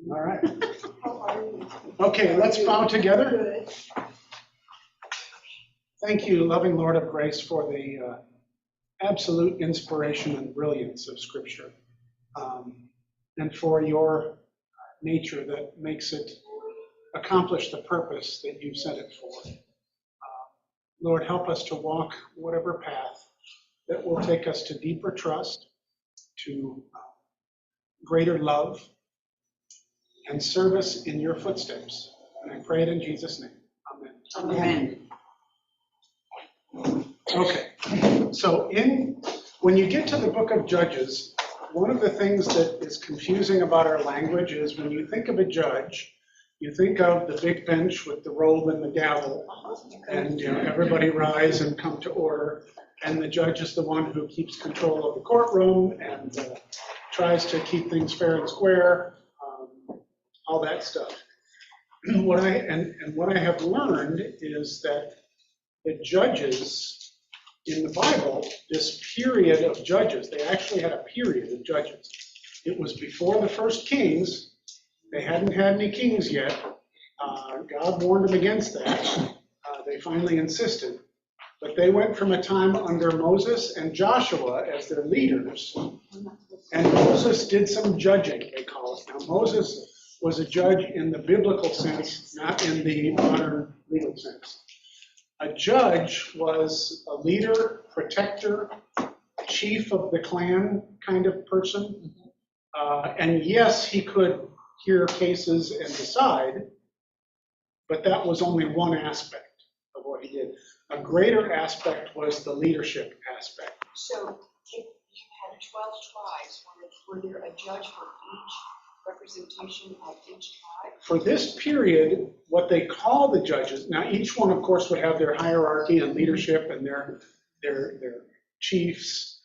All right. How are you? Okay, let's bow together. Good. Thank you, loving Lord of grace, for the absolute inspiration and brilliance of Scripture, and for your nature that makes it accomplish the purpose that you've sent it for. Lord, help us to walk whatever path that will take us to deeper trust, to greater love, and service in your footsteps. And I pray it in Jesus' name. Amen. Amen. Okay, so when you get to the book of Judges, one of the things that is confusing about our language is when you think of a judge, you think of the big bench with the robe and the gavel, and everybody rise and come to order, and the judge is the one who keeps control of the courtroom and tries to keep things fair and square, all that stuff. What I have learned is that the judges in the Bible, this period of judges, they actually had a period of judges. It was before the first kings. They hadn't had any kings yet. God warned them against that. They finally insisted. But they went from a time under Moses and Joshua as their leaders, and Moses did some judging, they call it. Now, Moses was a judge in the biblical sense, not in the modern legal sense. A judge was a leader, protector, chief of the clan kind of person. And yes, he could hear cases and decide, but that was only one aspect of what he did. A greater aspect was the leadership aspect. So if you had 12 tribes, were there a judge for each representation of each tribe? For this period, what they call the judges, now each one, of course, would have their hierarchy and leadership and their chiefs,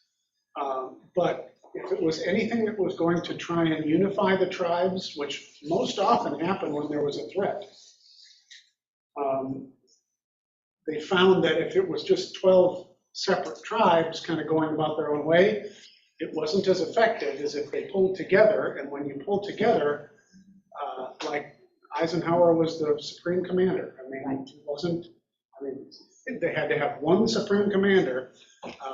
but if it was anything that was going to try and unify the tribes, which most often happened when there was a threat, they found that if it was just 12 separate tribes kind of going about their own way, it wasn't as effective as if they pulled together. And when you pull together, like Eisenhower was the supreme commander. I mean, they had to have one supreme commander,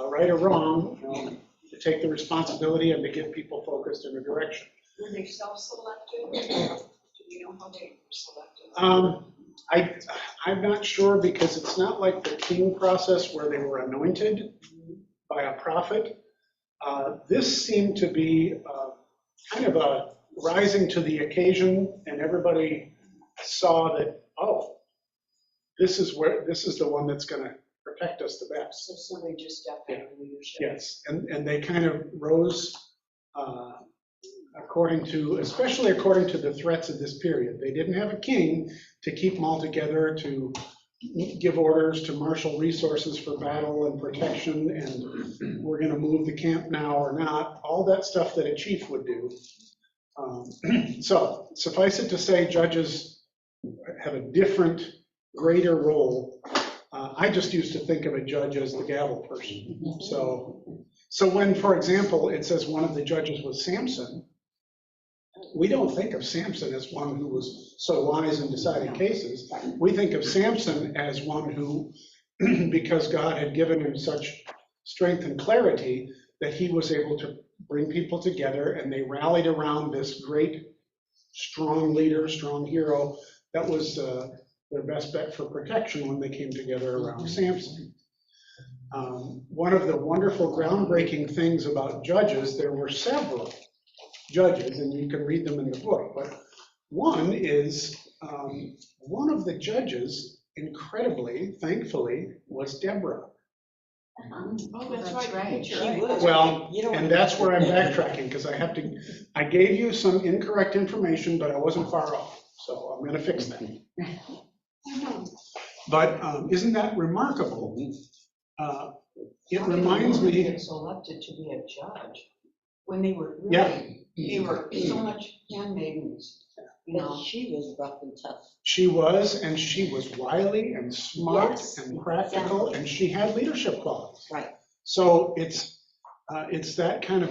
right or wrong, to take the responsibility and to get people focused in a direction. Were they self-selected? Do you know how they were selected? I'm not sure, because it's not like the king process where they were anointed by a prophet. This seemed to be kind of a rising to the occasion, and everybody saw that, oh, this is the one that's going to protect us the best. So somebody just stepped into leadership. Yes, and they kind of rose especially according to the threats of this period. They didn't have a king to keep them all together, to give orders, to marshal resources for battle and protection, and we're going to move the camp now or not, all that stuff that a chief would do. So suffice it to say, judges have a different, greater role. I just used to think of a judge as the gavel person. So when, for example, it says one of the judges was Samson, we don't think of Samson as one who was so wise in deciding cases. We think of Samson as one who, because God had given him such strength and clarity, that he was able to bring people together, and they rallied around this great, strong leader, strong hero. That was their best bet for protection when they came together around Samson. One of the wonderful, groundbreaking things about judges, there were several judges, and you can read them in the book, but one is, one of the judges, incredibly, thankfully, was Deborah. Oh, that's right. She was. Well, and that's where I'm backtracking, because I gave you some incorrect information, but I wasn't far off, so I'm going to fix that. But isn't that remarkable? It reminds me. They were selected to be a judge when they were really, they were so much handmaidens. She was rough and tough. She was, and she was wily and smart and practical, and she had leadership qualities. Right. So it's that kind of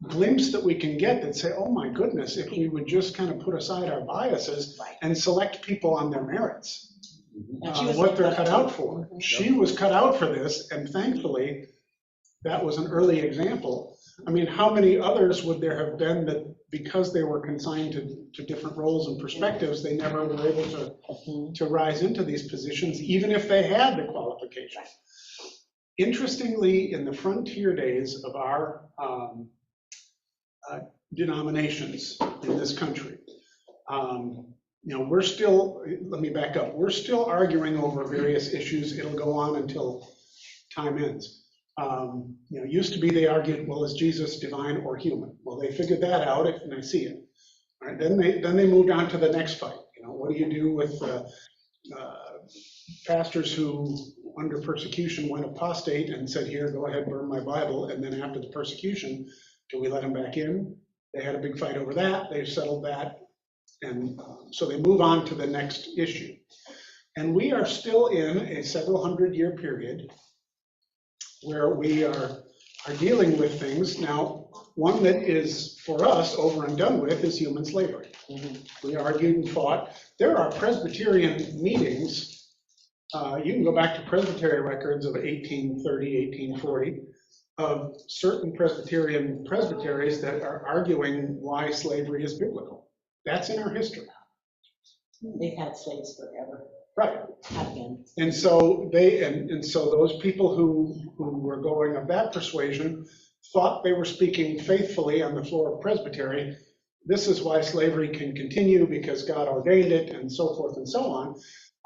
glimpse that we can get that say, oh my goodness, if we would just kind of put aside our biases and select people on their merits, And she was what they're like cut that. out for. She was cut out for this, and thankfully, that was an early example. I mean, how many others would there have been that because they were consigned to different roles and perspectives, they never were able to rise into these positions, even if they had the qualifications? Interestingly, in the frontier days of our denominations in this country, we're still, let me back up, we're still arguing over various issues. It'll go on until time ends. Used to be they argued, well, is Jesus divine or human? Well, they figured that out at Nicaea. All right, then they moved on to the next fight. What do you do with pastors who, under persecution, went apostate and said, here, go ahead, burn my Bible, and then after the persecution, do we let them back in? They had a big fight over that. They settled that. And so they move on to the next issue. And we are still in a several hundred-year period where we are dealing with things. Now, one that is, for us, over and done with is human slavery. We argued and fought. There are Presbyterian meetings. You can go back to Presbyterian records of 1830, 1840, of certain Presbyterian presbyteries that are arguing why slavery is biblical. That's in our history. They've had slaves forever. Right. Have been. And so so those people who were going of that persuasion thought they were speaking faithfully on the floor of Presbytery. This is why slavery can continue because God ordained it, and so forth and so on.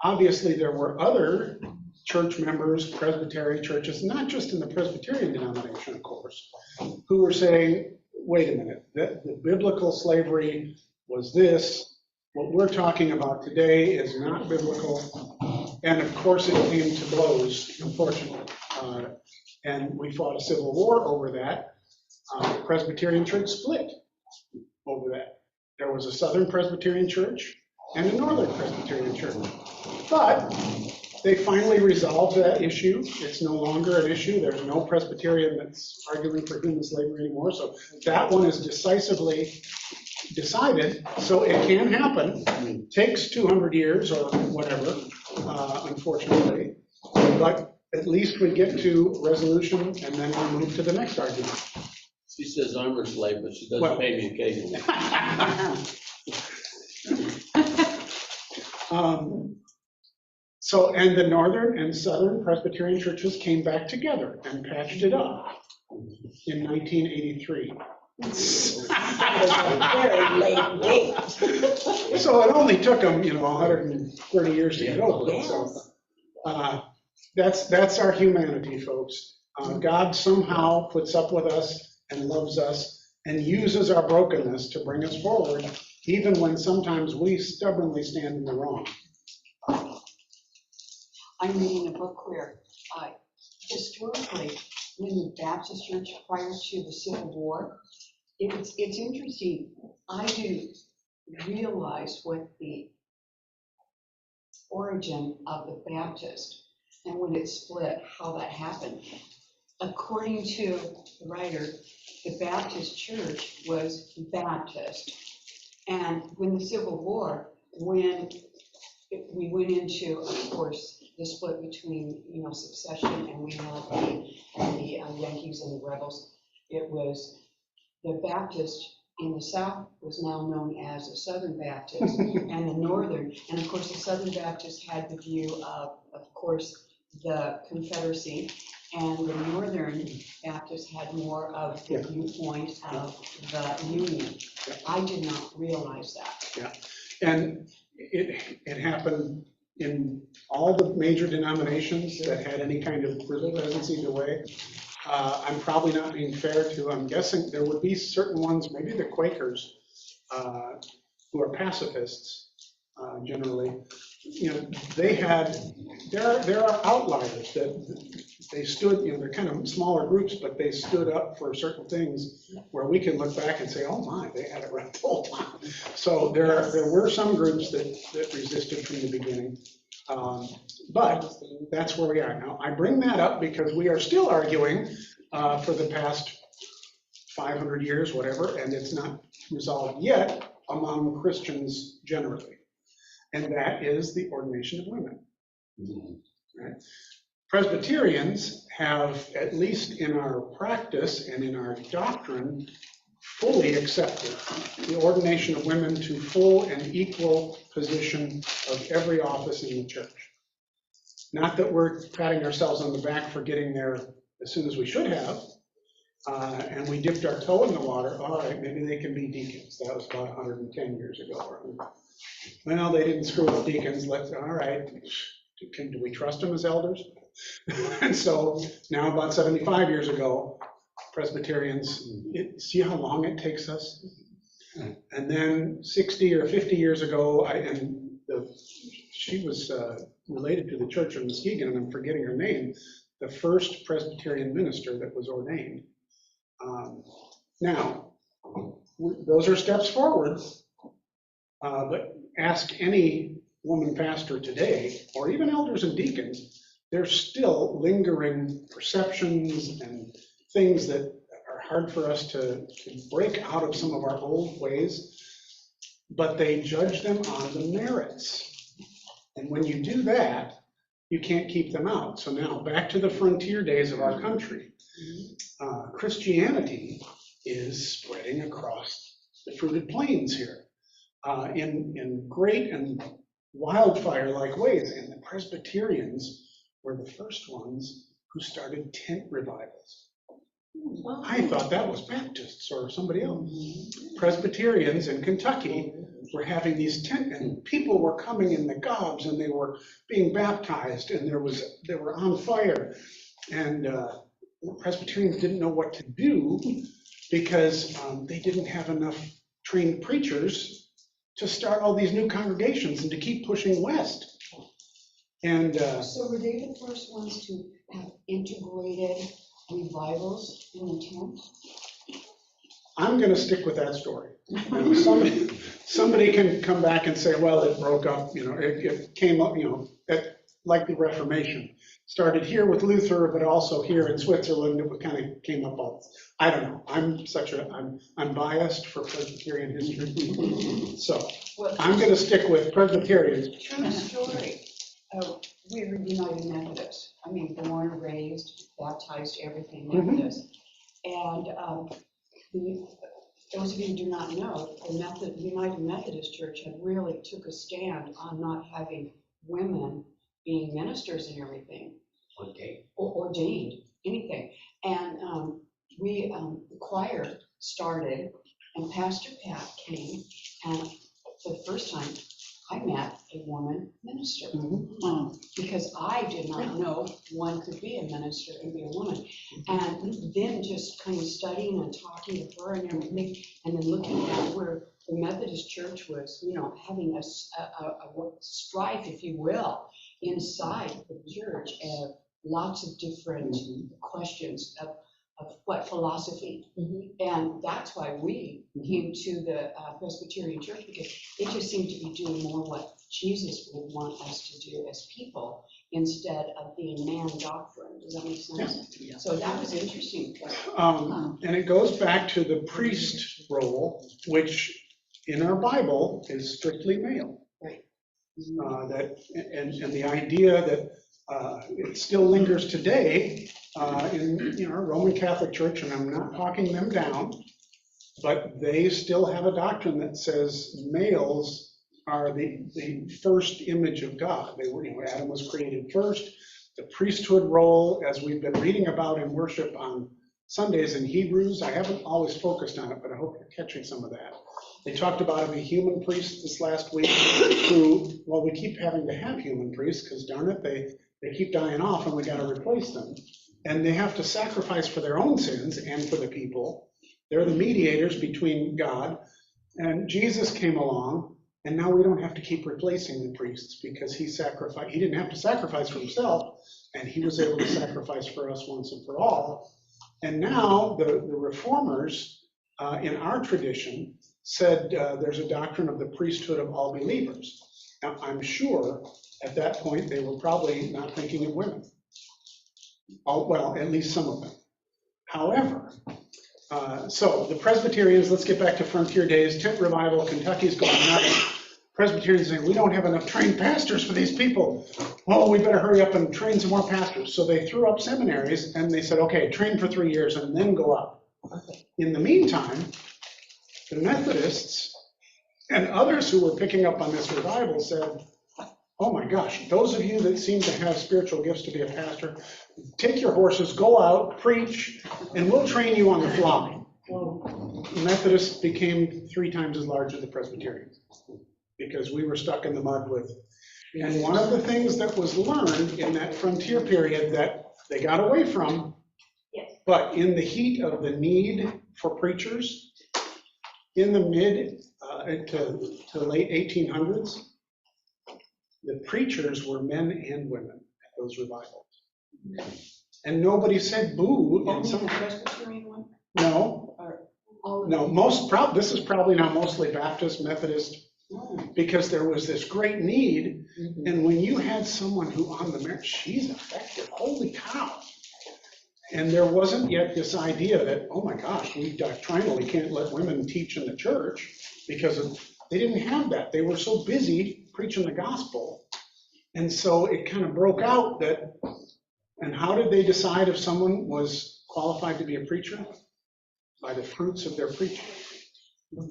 Obviously, there were other church members, Presbytery churches, not just in the Presbyterian denomination, of course, who were saying, wait a minute, the biblical slavery was this. What we're talking about today is not biblical. And of course, it came to blows, unfortunately. And we fought a civil war over that. The Presbyterian church split over that. There was a Southern Presbyterian church and a Northern Presbyterian church. But they finally resolved that issue. It's no longer an issue. There's no Presbyterian that's arguing for human slavery anymore. So that one is decisively decided, so it can happen. It takes 200 years or whatever, unfortunately, but at least we get to resolution and then we move to the next argument. She says I'm her slave, but she doesn't pay me occasionally. And the Northern and Southern Presbyterian churches came back together and patched it up in 1983. Very late date. So it only took them, 130 years to get over it. So that's our humanity, folks. God somehow puts up with us and loves us and uses our brokenness to bring us forward, even when sometimes we stubbornly stand in the wrong. I'm reading a book where historically, in the Baptist church prior to the Civil War, it's interesting. I do realize what the origin of the Baptist and when it split, how that happened. According to the writer, the Baptist church was Baptist. And when the Civil War, when we went into, of course, the split between, succession, and we had the Yankees and the Rebels, it was the Baptist in the South was now known as the Southern Baptist and the Northern. And of course, the Southern Baptist had the view of course, the Confederacy, and the Northern Baptist had more of the viewpoint of the Union. I did not realize that. Yeah, and it happened in all the major denominations that had any kind of presence either way. I'm probably not being fair to, I'm guessing there would be certain ones, maybe the Quakers, who are pacifists generally, they had, there are outliers that they stood, they're kind of smaller groups, but they stood up for certain things where we can look back and say, oh my, they had it right the whole time. So there were some groups that resisted from the beginning. But that's where we are now. I bring that up because we are still arguing for the past 500 years, whatever, and it's not resolved yet among Christians generally. And that is the ordination of women. Right? Presbyterians have, at least in our practice and in our doctrine, fully accepted the ordination of women to full and equal position of every office in the church. Not that we're patting ourselves on the back for getting there as soon as we should have, and we dipped our toe in the water. All right, maybe they can be deacons. That was about 110 years ago. Well, they didn't screw up deacons. All right, do we trust them as elders? And so now, about 75 years ago, Presbyterians, see how long it takes us? And then 60 or 50 years ago, she was related to the Church of Muskegon, and I'm forgetting her name, the first Presbyterian minister that was ordained. Now, those are steps forward, but ask any woman pastor today, or even elders and deacons, there's still lingering perceptions and things that are hard for us to break out of some of our old ways, but they judge them on the merits. And when you do that, you can't keep them out. So now, back to the frontier days of our country. Christianity is spreading across the fruited plains here in great and wildfire-like ways. And the Presbyterians were the first ones who started tent revivals. I thought that was Baptists or somebody else. Presbyterians in Kentucky were having these tent, and people were coming in the gobs, and they were being baptized, and they were on fire. And Presbyterians didn't know what to do because they didn't have enough trained preachers to start all these new congregations and to keep pushing west. And So were they the first ones to have integrated revivals in the tent? I'm going to stick with that story. Somebody can come back and say, well, it broke up, it came up, like the Reformation. Started here with Luther, but also here in Switzerland, it kind of came up all. I don't know. I'm biased for Presbyterian history. So I'm going to stick with Presbyterians. True story. We were United Methodist. I mean, born, raised, baptized, everything Methodist. And those of you who do not know, the United Methodist Church had really took a stand on not having women being ministers and everything. Ordained, anything. And the choir started, and Pastor Pat came, and for the first time, I met a woman minister. Because I did not know one could be a minister and be a woman. And then just kind of studying and talking to her and everything, and then looking at where the Methodist Church was, having a strife, if you will, inside the church, and lots of different questions of what philosophy. And that's why we came to the Presbyterian Church, because it just seemed to be doing more what Jesus would want us to do as people instead of being man doctrine. Does that make sense? Yeah. So that was interesting. And it goes back to the priest role, which in our Bible is strictly male. Right. And the idea that it still lingers today in our Roman Catholic Church, and I'm not talking them down, but they still have a doctrine that says males are the first image of God. They were, Adam was created first. The priesthood role, as we've been reading about in worship on Sundays in Hebrews, I haven't always focused on it, but I hope you're catching some of that. They talked about having a human priest this last week who, well, we keep having to have human priests because darn it, they keep dying off and we got to replace them. And they have to sacrifice for their own sins and for the people. They're the mediators between God. And Jesus came along, and now we don't have to keep replacing the priests because he didn't have to sacrifice for himself, and he was able to sacrifice for us once and for all. And now the reformers in our tradition said there's a doctrine of the priesthood of all believers. Now, I'm sure at that point they were probably not thinking of women. Well, at least some of them. However, So the Presbyterians, let's get back to frontier days, tent revival, Kentucky's going nuts. Presbyterians saying, we don't have enough trained pastors for these people. Oh, we better hurry up and train some more pastors. So they threw up seminaries and they said, okay, train for 3 years and then go up. In the meantime, the Methodists and others who were picking up on this revival said, oh my gosh, those of you that seem to have spiritual gifts to be a pastor, take your horses, go out, preach, and we'll train you on the fly. Methodists became 3 times as large as the Presbyterians because we were stuck in the mud with. And one of the things that was learned in that frontier period that they got away from, but in the heat of the need for preachers, in the mid to late 1800s, the preachers were men and women at those revivals. And nobody said boo. Only the Presbyterian one? No, Or all of no, them? this is probably now mostly Baptist, Methodist, because there was this great need. And when you had someone who on the merit, she's effective, holy cow. And there wasn't yet this idea that, oh my gosh, we doctrinally can't let women teach in the church because they didn't have that. They were so busy preaching the gospel. And so it kind of broke out that, and how did they decide if someone was qualified to be a preacher? By the fruits of their preaching.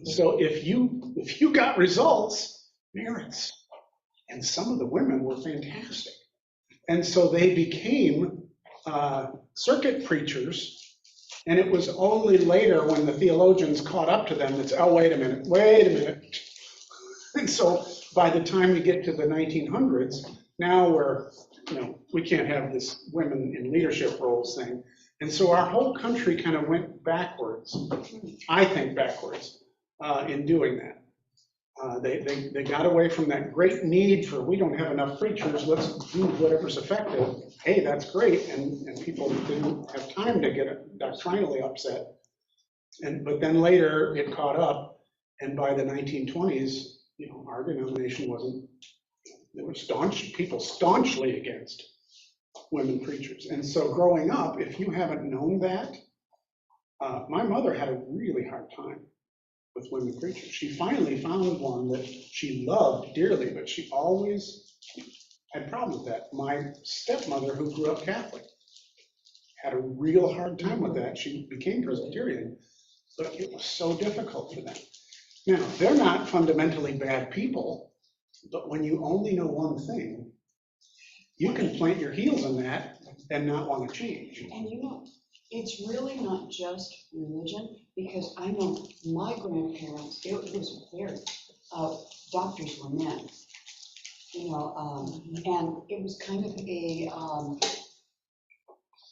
So if you got results, merits. And some of the women were fantastic. And so they became circuit preachers. And it was only later when the theologians caught up to them that's, oh, wait a minute. And so by the time we get to the 1900s, now we can't have this women in leadership roles thing. And so our whole country kind of went backwards, I think backwards, in doing that. They got away from that great need for, we don't have enough preachers, let's do whatever's effective. Hey, that's great, and people didn't have time to get doctrinally upset. But then later it caught up, and by the 1920s, our denomination wasn't, there were people staunchly against women preachers. And so growing up, if you haven't known that, my mother had a really hard time with women preachers. She finally found one that she loved dearly, but she always had problems with that. My stepmother, who grew up Catholic, had a real hard time with that. She became Presbyterian, but it was so difficult for them. Now, they're not fundamentally bad people, but when you only know one thing, you can plant your heels in that and not want to change. And it's really not just religion, because I know my grandparents, it was very, doctors were men, and it was kind of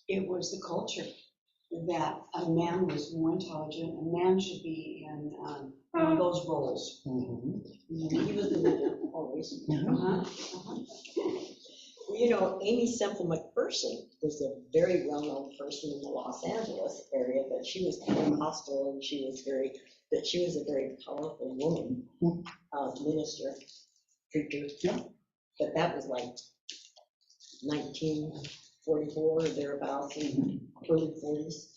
it was the culture that a man was more intelligent, a man should be in one of those roles. He was the leader, always. Amy Semple McPherson was a very well-known person in the Los Angeles area, but she was Pentecostal, and she was a very powerful woman, minister, preacher. Yeah. But that was like 1944 or thereabouts, in early 40s.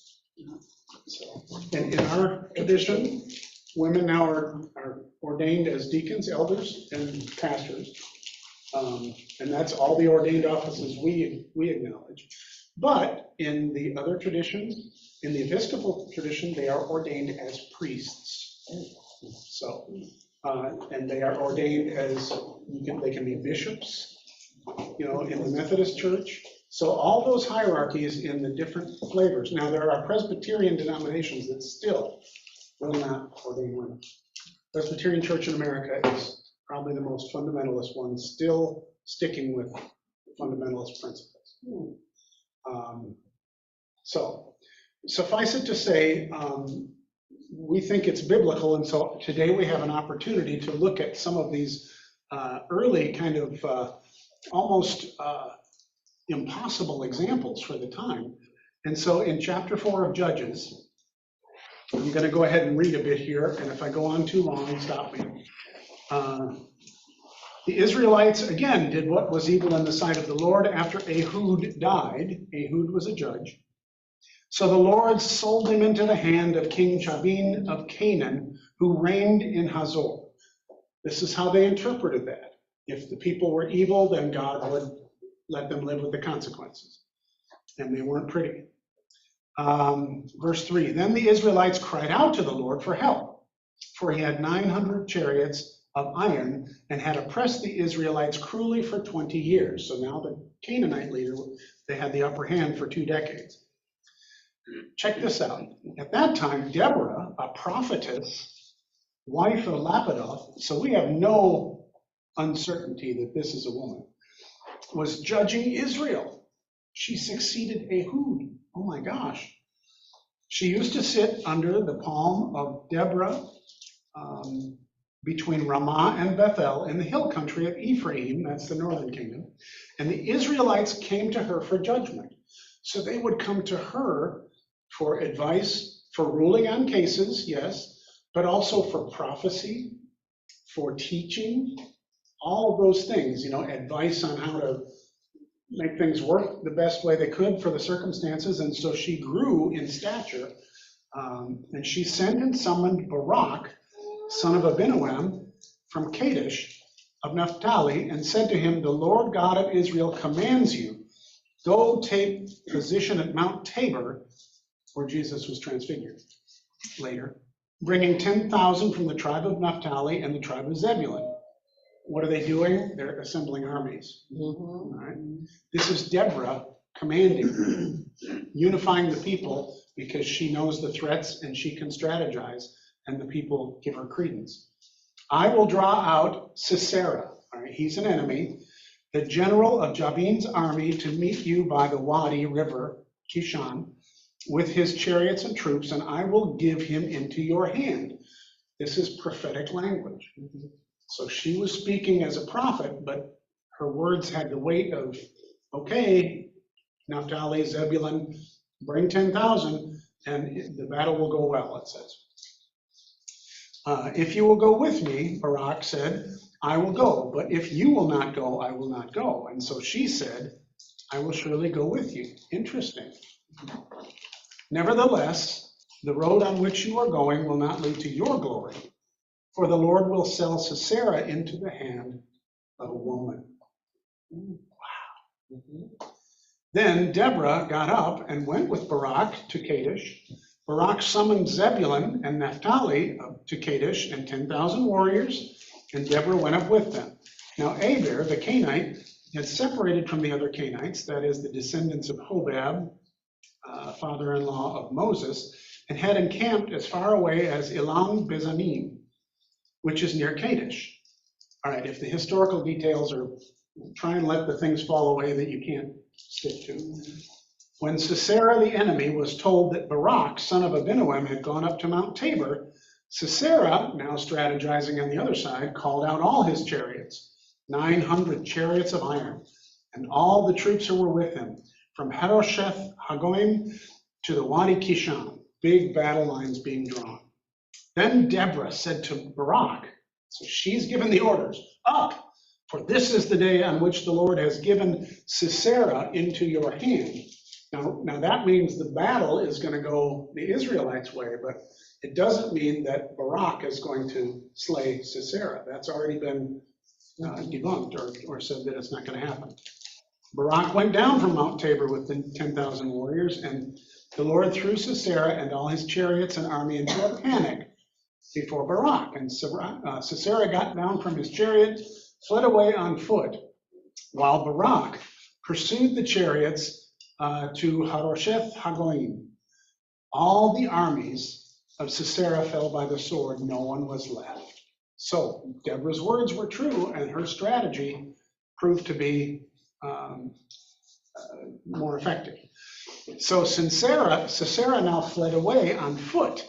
And in our tradition, women now are ordained as deacons, elders, and pastors. And that's all the ordained offices we acknowledge. But in the other tradition, in the Episcopal tradition, they are ordained as priests. So, and they are ordained as, they can be bishops, in the Methodist Church. So all those hierarchies in the different flavors. Now, there are Presbyterian denominations that still will not ordain women. Presbyterian Church in America is probably the most fundamentalist one, still sticking with fundamentalist principles. So suffice it to say, we think it's biblical, and so today we have an opportunity to look at some of these early kind of almost impossible examples for the time. And so in chapter 4 of Judges, I'm going to go ahead and read a bit here, and if I go on too long, stop me. The Israelites, again, did what was evil in the sight of the Lord after Ehud died. Ehud was a judge. So the Lord sold him into the hand of King Jabin of Canaan, who reigned in Hazor. This is how they interpreted that. If the people were evil, then God would let them live with the consequences. And they weren't pretty. Verse 3, then the Israelites cried out to the Lord for help, for he had 900 chariots of iron and had oppressed the Israelites cruelly for 20 years. So now the Canaanite leader, they had the upper hand for 2 decades. Check this out. At that time, Deborah, a prophetess, wife of Lapidoth, so we have no uncertainty that this is a woman, was judging Israel. She succeeded Ehud. Oh my gosh. She used to sit under the palm of Deborah between Ramah and Bethel in the hill country of Ephraim, that's the northern kingdom, and the Israelites came to her for judgment. So they would come to her for advice, for ruling on cases, yes, but also for prophecy, for teaching, all of those things, advice on how to make things work the best way they could for the circumstances. And so she grew in stature, and she sent and summoned Barak, son of Abinoam, from Kadesh of Naphtali, and said to him, the Lord God of Israel commands you, go take position at Mount Tabor, where Jesus was transfigured later, bringing 10,000 from the tribe of Naphtali and the tribe of Zebulun. What are they doing? They're assembling armies. All right. This is Deborah commanding, unifying the people, because she knows the threats and she can strategize, and the people give her credence. I will draw out Sisera, all right, he's an enemy, the general of Jabin's army, to meet you by the Wadi River, Kishon, with his chariots and troops, and I will give him into your hand. This is prophetic language. So she was speaking as a prophet, but her words had the weight of, okay, Naphtali, Zebulun, bring 10,000, and the battle will go well, it says. If you will go with me, Barak said, I will go, but if you will not go, I will not go. And so she said, I will surely go with you. Interesting. Nevertheless, the road on which you are going will not lead to your glory, for the Lord will sell Sisera into the hand of a woman. Wow. Then Deborah got up and went with Barak to Kadesh. Barak summoned Zebulun and Naphtali to Kadesh and 10,000 warriors, and Deborah went up with them. Now Aber, the Canaanite, had separated from the other Canaanites, that is the descendants of Hobab, father-in-law of Moses, and had encamped as far away as Elam Bizanim, which is near Kadesh. All right, if the historical details are, try and let the things fall away that you can't stick to. When Sisera, the enemy, was told that Barak, son of Abinoam, had gone up to Mount Tabor, Sisera, now strategizing on the other side, called out all his chariots, 900 chariots of iron, and all the troops who were with him, from Harosheth Hagoim to the Wadi Kishon, big battle lines being drawn. Then Deborah said to Barak, so she's given the orders, up, for this is the day on which the Lord has given Sisera into your hand. Now that means the battle is going to go the Israelites' way, but it doesn't mean that Barak is going to slay Sisera. That's already been debunked or said that it's not going to happen. Barak went down from Mount Tabor with the 10,000 warriors, and the Lord threw Sisera and all his chariots and army into a panic before Barak. And Sisera got down from his chariot, fled away on foot, while Barak pursued the chariots to Harosheth Hagoim. All the armies of Sisera fell by the sword, no one was left. So Deborah's words were true, and her strategy proved to be more effective. So Sisera now fled away on foot.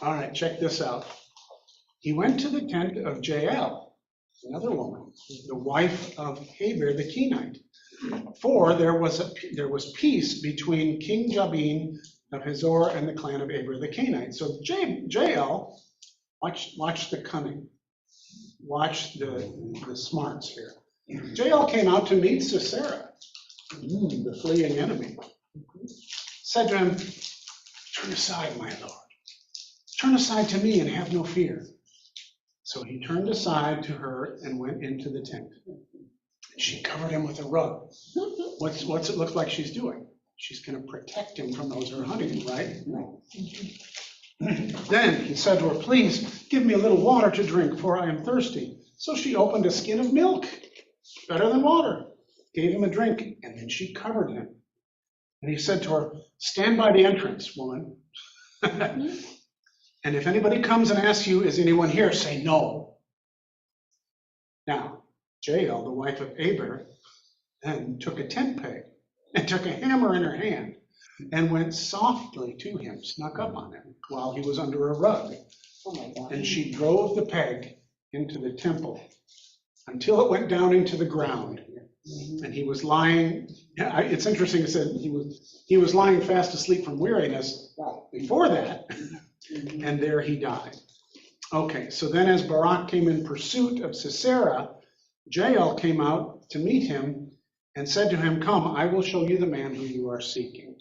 All right, check this out. He went to the tent of Jael, another woman, the wife of Heber the Kenite. For there was peace between King Jabin of Hazor and the clan of Aber the Kenite. So Jael, watch the cunning, watch the smarts here. Jael came out to meet Sisera, the fleeing enemy. said to him, "Turn aside, my lord. Turn aside to me and have no fear." So he turned aside to her and went into the tent. She covered him with a rug. What's it look like she's doing? She's going to protect him from those who are hunting him, right? Then he said to her, "Please give me a little water to drink, for I am thirsty." So she opened a skin of milk, better than water, gave him a drink, and then she covered him. And he said to her, "Stand by the entrance, woman. And if anybody comes and asks you, 'Is anyone here?' say no." Now, Jael, the wife of Eber, then took a tent peg and took a hammer in her hand and went softly to him, snuck up on him while he was under a rug. Oh my God. And she drove the peg into the temple until it went down into the ground. And he was lying, it's interesting, it said he was lying fast asleep from weariness before that, and there he died. Okay, so then as Barak came in pursuit of Sisera, Jael came out to meet him and said to him, "Come, I will show you the man who you are seeking."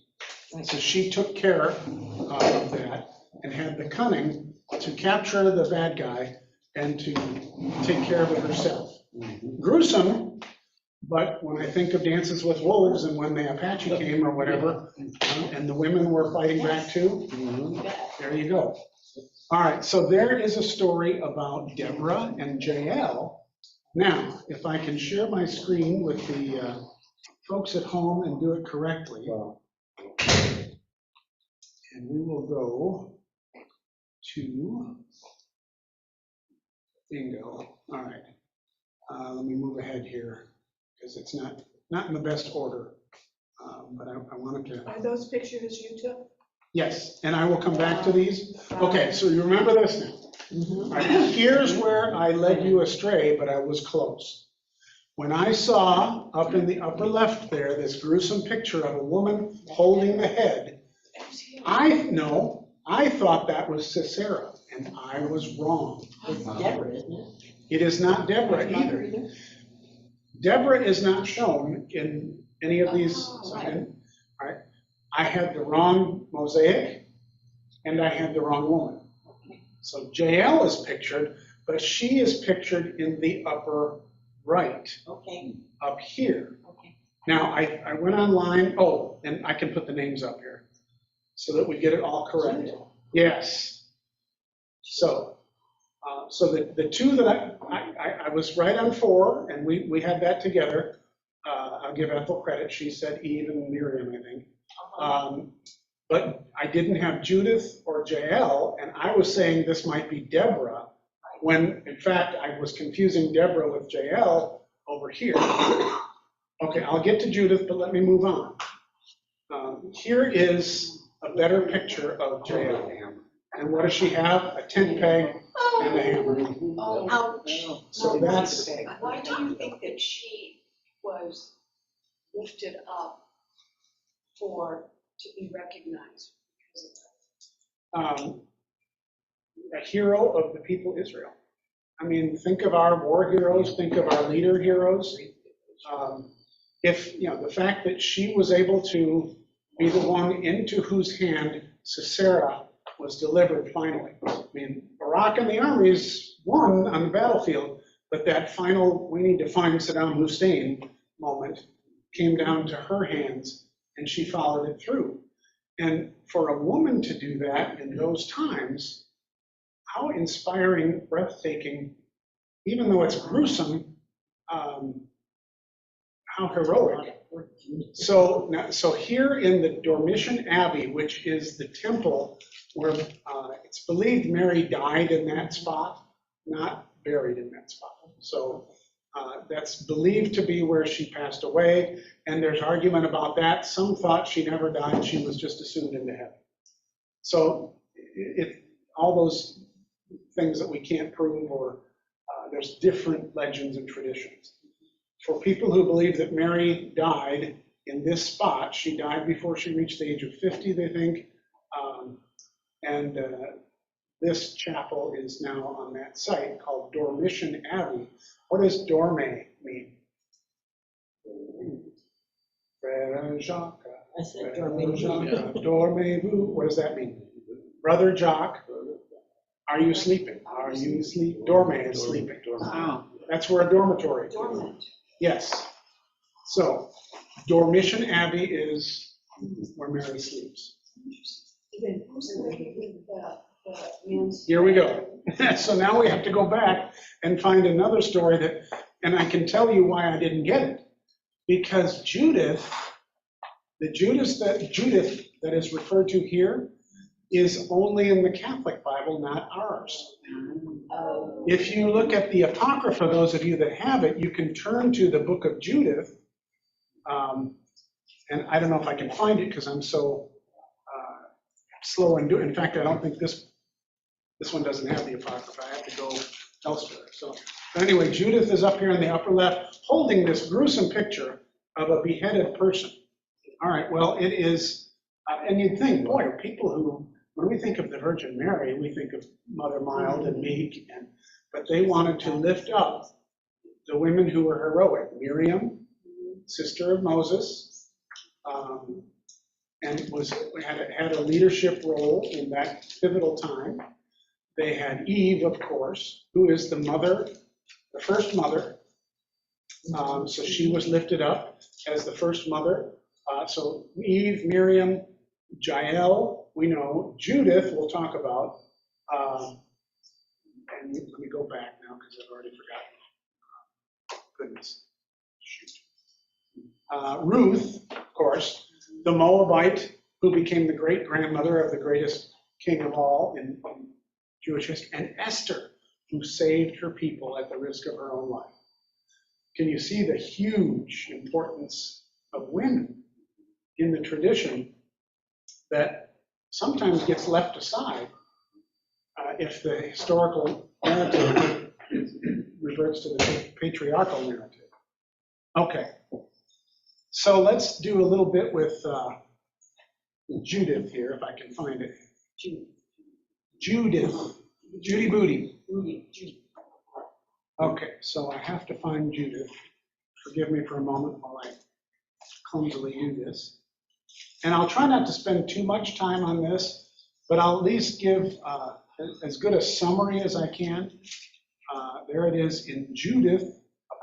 So she took care of that and had the cunning to capture the bad guy and to take care of it herself. Gruesome, but when I think of Dances with Wolves and when the Apache came or whatever, and the women were fighting back too, there you go. All right, so there is a story about Deborah and Jael. Now, if I can share my screen with the folks at home and do it correctly. And we will go to bingo. All right. Let me move ahead here because it's not in the best order. But I wanted to. Are those pictures you took? Yes, and I will come back to these. Okay, so you remember this now. All right, here's where I led you astray, but I was close. When I saw up in the upper left there, this gruesome picture of a woman holding the head, I thought that was Sisera, and I was wrong. It's Deborah, isn't it? It is not Deborah either. Deborah is not shown in any of these. All right. I had the wrong mosaic, and I had the wrong woman. So Jael is pictured, but she is pictured in the upper right, Okay. up here. Okay. Now, I went online, and I can put the names up here so that we get it all correct. Yes. So the two that I was right on 4, and we had that together. I'll give Ethel credit. She said Eve and Miriam, I think. But I didn't have Judith or Jael, and I was saying this might be Deborah, when in fact I was confusing Deborah with Jael over here. Okay, I'll get to Judith, but let me move on. Here is a better picture of Jael. And what does she have? A tent peg and a hammer. Oh, Ouch. So that's, why do you think that she was lifted up to be recognized? a hero of the people Israel. I mean, think of our war heroes, think of our leader heroes. The fact that she was able to be the one into whose hand Sisera was delivered finally. I mean, Barak and the armies won on the battlefield, but that final, we need to find Saddam Hussein moment came down to her hands, and she followed it through. And for a woman to do that in those times, how inspiring, breathtaking, even though it's gruesome, how heroic. So here in the Dormition Abbey, which is the temple where it's believed Mary died in that spot, not buried in that spot. So that's believed to be where she passed away, and there's argument about that. Some thought she never died, she was just assumed into heaven. So all those things that we can't prove, or there's different legends and traditions. For people who believe that Mary died in this spot, she died before she reached the age of 50, they think, and this chapel is now on that site called Dormition Abbey. What does Dorme mean? Frère Jacques. I said Dormeju. Dormeju, what does that mean? Brother Jock, are you sleeping? Are you sleeping? Dorme is sleeping. Oh, That's where a dormitory is. Dormant. Yes. So Dormition Abbey is where Mary sleeps. Then who's the man's? Here we go. So now we have to go back and find another story that, and I can tell you why I didn't get it. Because Judith, the Judith that is referred to here is only in the Catholic Bible, not ours. If you look at the Apocrypha, those of you that have it, you can turn to the book of Judith. And I don't know if I can find it because I'm so slow in doing. In fact, I don't think this one doesn't have the Apocrypha. I have to go elsewhere. So but anyway, Judith is up here in the upper left holding this gruesome picture of a beheaded person. All right, well, it is, and you'd think, boy, are people who, when we think of the Virgin Mary, we think of Mother Mild and meek, but they wanted to lift up the women who were heroic. Miriam, sister of Moses, and had a leadership role in that pivotal time. They had Eve, of course, who is the mother, the first mother. So she was lifted up as the first mother. So Eve, Miriam, Jael, we know. Judith, we'll talk about. And let me go back now because I've already forgotten. Goodness. Shoot. Ruth, of course, the Moabite who became the great-grandmother of the greatest king of all in Jewish history, and Esther, who saved her people at the risk of her own life. Can you see the huge importance of women in the tradition that sometimes gets left aside if the historical narrative reverts to the patriarchal narrative? Okay, so let's do a little bit with Judith here, if I can find it. Judith, Judy Booty. Okay, so I have to find Judith. Forgive me for a moment while I clumsily do this. And I'll try not to spend too much time on this, but I'll at least give as good a summary as I can. There it is in Judith,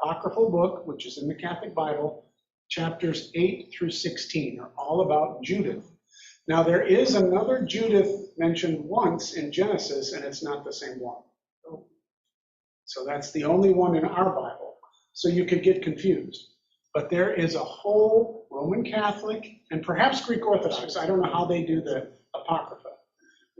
apocryphal book, which is in the Catholic Bible, chapters 8 through 16 are all about Judith. Now there is another Judith mentioned once in Genesis, and it's not the same one. So that's the only one in our Bible. So you could get confused. But there is a whole Roman Catholic and perhaps Greek Orthodox, I don't know how they do the Apocrypha,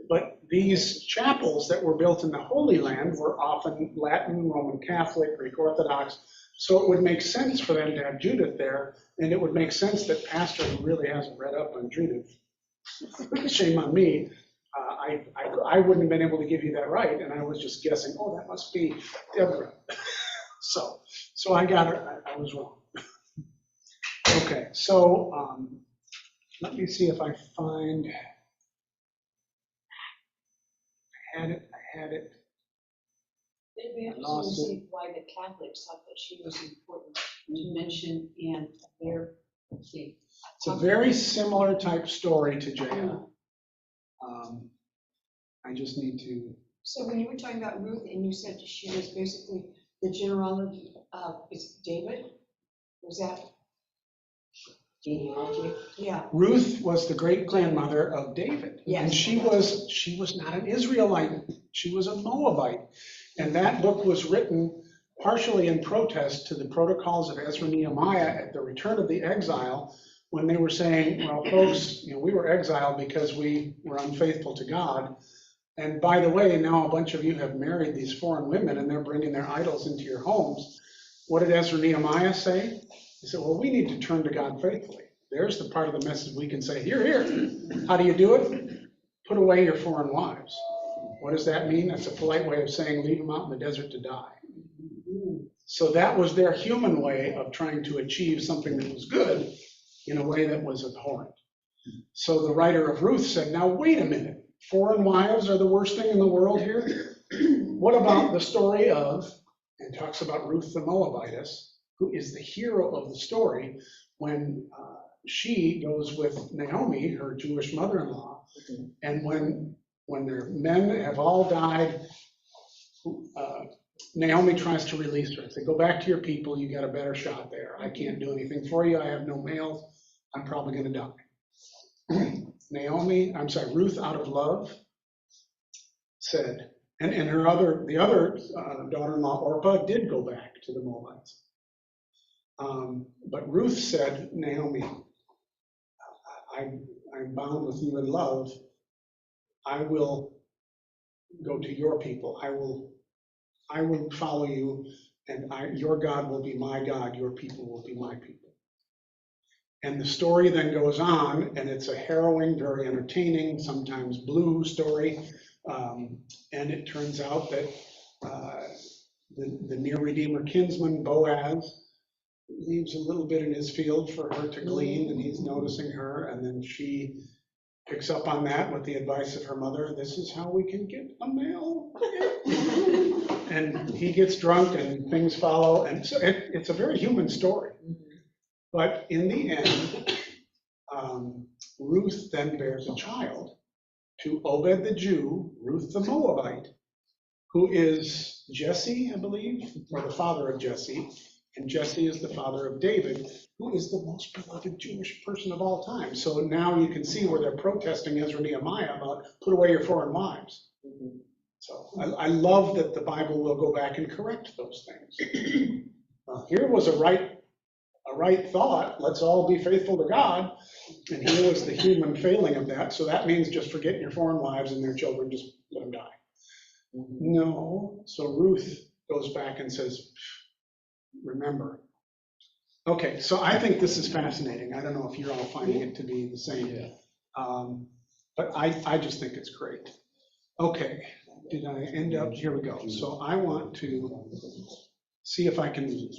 but these chapels that were built in the Holy Land were often Latin, Roman Catholic, Greek Orthodox. So it would make sense for them to have Judith there, and it would make sense that pastor who really hasn't read up on Judith, shame on me, I wouldn't have been able to give you that right, and I was just guessing, oh, that must be Deborah. So I got it, I was wrong. Okay, so let me see if I find, I had it. It'd be interesting to see why the Catholics thought that she was important to mention in their, It's a very similar type story to Jael. I just need to. So when you were talking about Ruth and you said she was basically the genealogy of, is David? Was that? Genealogy. Yeah. Ruth was the great-grandmother of David. Yes. And she was not an Israelite, she was a Moabite. And that book was written partially in protest to the protocols of Ezra and Nehemiah at the return of the exile, when they were saying, well, folks, we were exiled because we were unfaithful to God. And by the way, now a bunch of you have married these foreign women and they're bringing their idols into your homes. What did Ezra and Nehemiah say? He said, well, we need to turn to God faithfully. There's the part of the message we can say, here. How do you do it? Put away your foreign wives. What does that mean? That's a polite way of saying leave them out in the desert to die. So that was their human way of trying to achieve something that was good in a way that was abhorrent. So the writer of Ruth said, now wait a minute. Foreign wives are the worst thing in the world here? What about the story of, and talks about Ruth the Moabitess, who is the hero of the story, when she goes with Naomi, her Jewish mother-in-law, and when their men have all died, Naomi tries to release her. Say, go back to your people, you got a better shot there. I can't do anything for you, I have no males, I'm probably gonna die. Ruth, out of love, said, and the other daughter-in-law, Orpah, did go back to the Moabites. But Ruth said, Naomi, I'm bound with you in love. I will go to your people. I will follow you, and your God will be my God, your people will be my people. And the story then goes on, and it's a harrowing, very entertaining, sometimes blue story. And it turns out that the near Redeemer kinsman, Boaz, leaves a little bit in his field for her to glean, and he's noticing her, and then she picks up on that with the advice of her mother. This is how we can get a male. And he gets drunk and things follow. And so it's a very human story. But in the end, Ruth then bears a child to Obed the Jew, Ruth the Moabite, who is Jesse, I believe, or the father of Jesse. And Jesse is the father of David, who is the most beloved Jewish person of all time. So now you can see where they're protesting Ezra Nehemiah about put away your foreign wives. So I love that the Bible will go back and correct those things. Here was a right thought, let's all be faithful to God, and here was the human failing of that. So that means just forget your foreign wives and their children, just let them die. No, so Ruth goes back and says, remember. Okay, so I think this is fascinating. I don't know if you're all finding it to be the same. Yeah. But I just think it's great. Okay, did I end up, here we go. So I want to see if I can,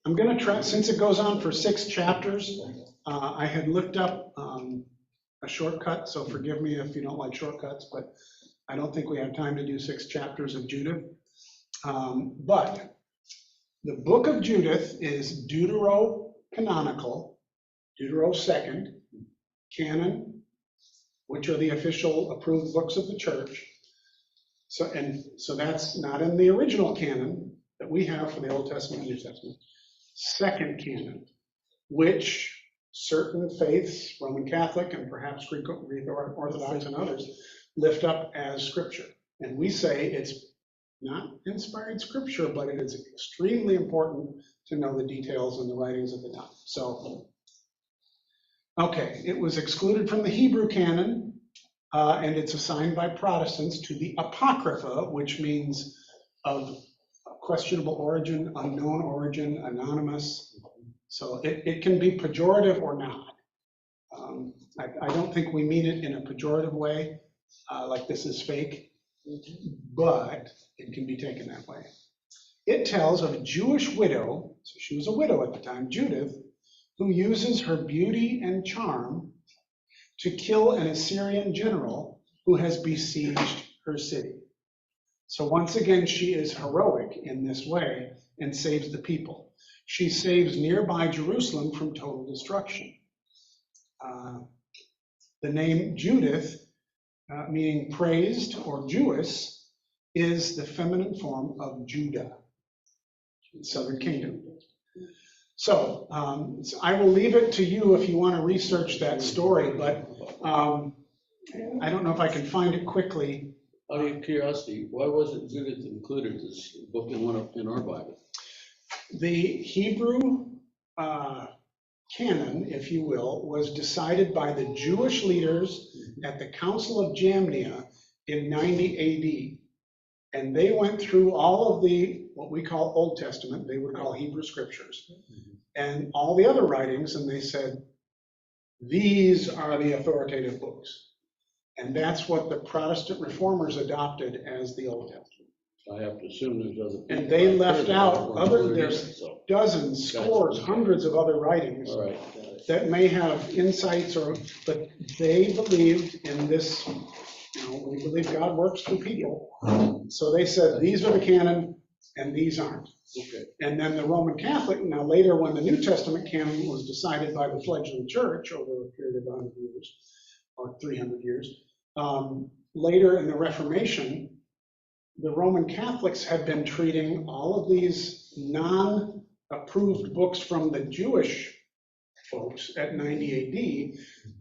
I'm gonna try, since it goes on for 6 chapters, I had looked up a shortcut, so forgive me if you don't like shortcuts, but I don't think we have time to do 6 chapters of Judith. But the book of Judith is Deuterocanonical, Deutero-2nd, canon, which are the official approved books of the church. So that's not in the original canon that we have for the Old Testament and New Testament. Second canon, which certain faiths, Roman Catholic and perhaps Greek Orthodox and others, lift up as scripture. And we say it's not inspired scripture, but it is extremely important to know the details and the writings of the time. So, okay, it was excluded from the Hebrew canon, and it's assigned by Protestants to the Apocrypha, which means of questionable origin, unknown origin, anonymous. So it can be pejorative or not. I don't think we mean it in a pejorative way, like this is fake, but it can be taken that way. It tells of a Jewish widow, so she was a widow at the time, Judith, who uses her beauty and charm to kill an Assyrian general who has besieged her city. So once again, she is heroic in this way and saves the people. She saves nearby Jerusalem from total destruction. The name Judith, meaning praised or Jewess, is the feminine form of Judah, Southern Kingdom. So I will leave it to you if you want to research that story, but I don't know if I can find it quickly. Out of curiosity, why wasn't Judith included in this book in our Bible? The Hebrew canon, if you will, was decided by the Jewish leaders at the Council of Jamnia in 90 AD. And they went through all of the, what we call Old Testament, they would call Hebrew scriptures, and all the other writings, and they said, these are the authoritative books. And that's what the Protestant reformers adopted as the Old Testament. I have to assume there's other people. And they left out there's there's dozens, scores, hundreds of other writings all right, got it. that may have insights, but they believed in this, we believe God works through people. So they said, these are the canon, and these aren't. Okay. And then the Roman Catholic, now later when the New Testament canon was decided by the fledgling church over a period of 100 years, or 300 years, later in the Reformation, the Roman Catholics had been treating all of these non-approved books from the Jewish folks at 90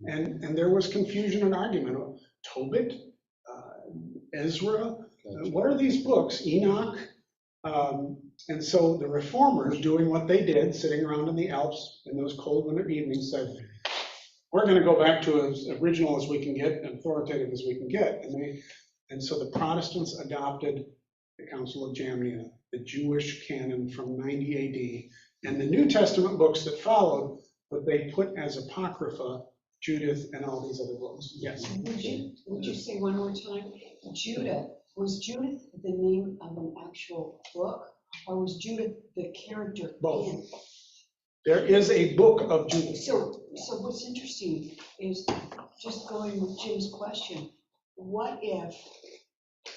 AD, and there was confusion and argument. Tobit, Ezra, what are these books? Enoch. And so the reformers, doing what they did, sitting around in the Alps in those cold winter evenings, said, we're going to go back to as original as we can get, and authoritative as we can get. And so the Protestants adopted the Council of Jamnia, the Jewish canon from 90 AD, and the New Testament books that followed, but they put as Apocrypha Judith and all these other books. Yes. Would you say one more time? Judith, was Judith the name of an actual book, or was Judith the character? Both. in? There is a book of Judith. So what's interesting is, just going with Jim's question, what if,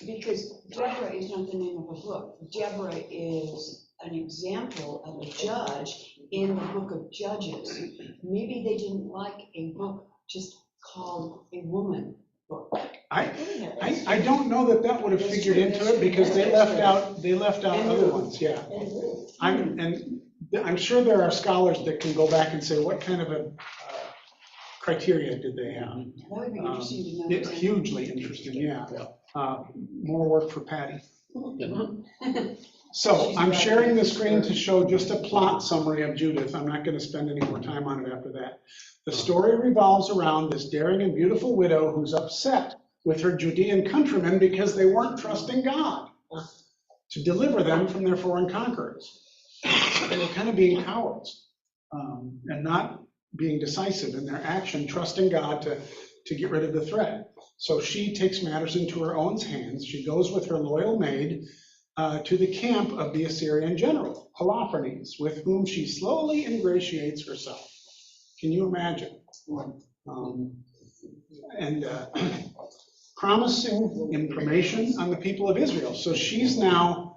because Deborah is not the name of a book, Deborah is an example of a judge in the book of Judges. Maybe they didn't like a book just called a woman book. I don't know that would have figured into it, because they left out other ones, yeah. I'm sure there are scholars that can go back and say, what kind of a criteria did they have? That would be interesting to know. It's hugely interesting, yeah. More work for Patty. So I'm sharing the screen to show just a plot summary of Judith. I'm not going to spend any more time on it after that. The story revolves around this daring and beautiful widow who's upset with her Judean countrymen because they weren't trusting God to deliver them from their foreign conquerors. They were kind of being cowards and not being decisive in their action, trusting God to get rid of the threat. So she takes matters into her own hands. She goes with her loyal maid to the camp of the Assyrian general, Holofernes, with whom she slowly ingratiates herself. Can you imagine? Promising information on the people of Israel. So she's now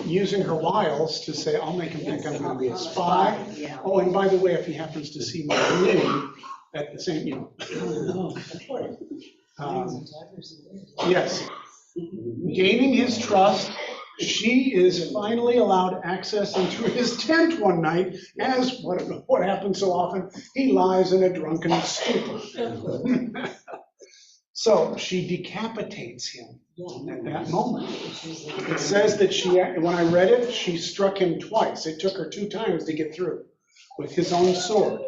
using her wiles to say, I'll make him think I'm going to be a spy. Oh, and by the way, if he happens to see me at the same, yes. Gaining his trust, she is finally allowed access into his tent one night, as what happens so often, he lies in a drunken stupor. So she decapitates him at that moment. It says that when I read it, she struck him twice. It took her 2 times to get through with his own sword.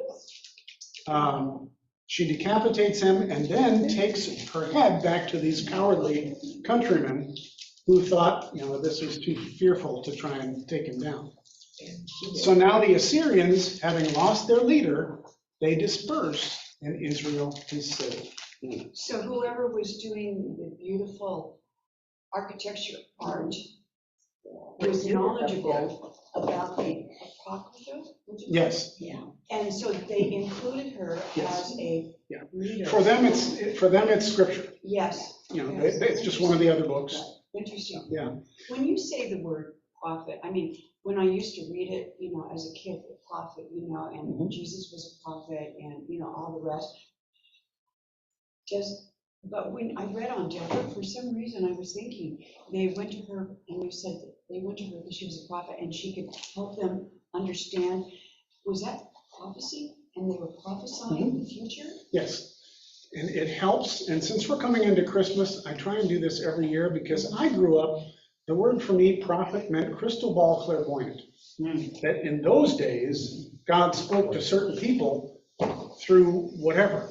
She decapitates him and then takes her head back to these cowardly countrymen who thought, this was too fearful to try and take him down. So now the Assyrians, having lost their leader, they disperse and Israel is saved. So whoever was doing the beautiful architecture art was knowledgeable about the Apocrypha? Yes. Yeah. And so they included her as a reader. For them, it's scripture. Yes. It's just one of the other books. Interesting. Yeah. When you say the word prophet, I mean, when I used to read it, as a kid, the prophet, and Jesus was a prophet and, all the rest. But when I read on Deborah, for some reason I was thinking, they went to her, and you said that they went to her because she was a prophet and she could help them understand. Was that prophecy? And they were prophesying the future? Yes. And it helps. And since we're coming into Christmas, I try and do this every year because I grew up, the word for me, prophet, meant crystal ball clairvoyant. That in those days, God spoke to certain people through whatever,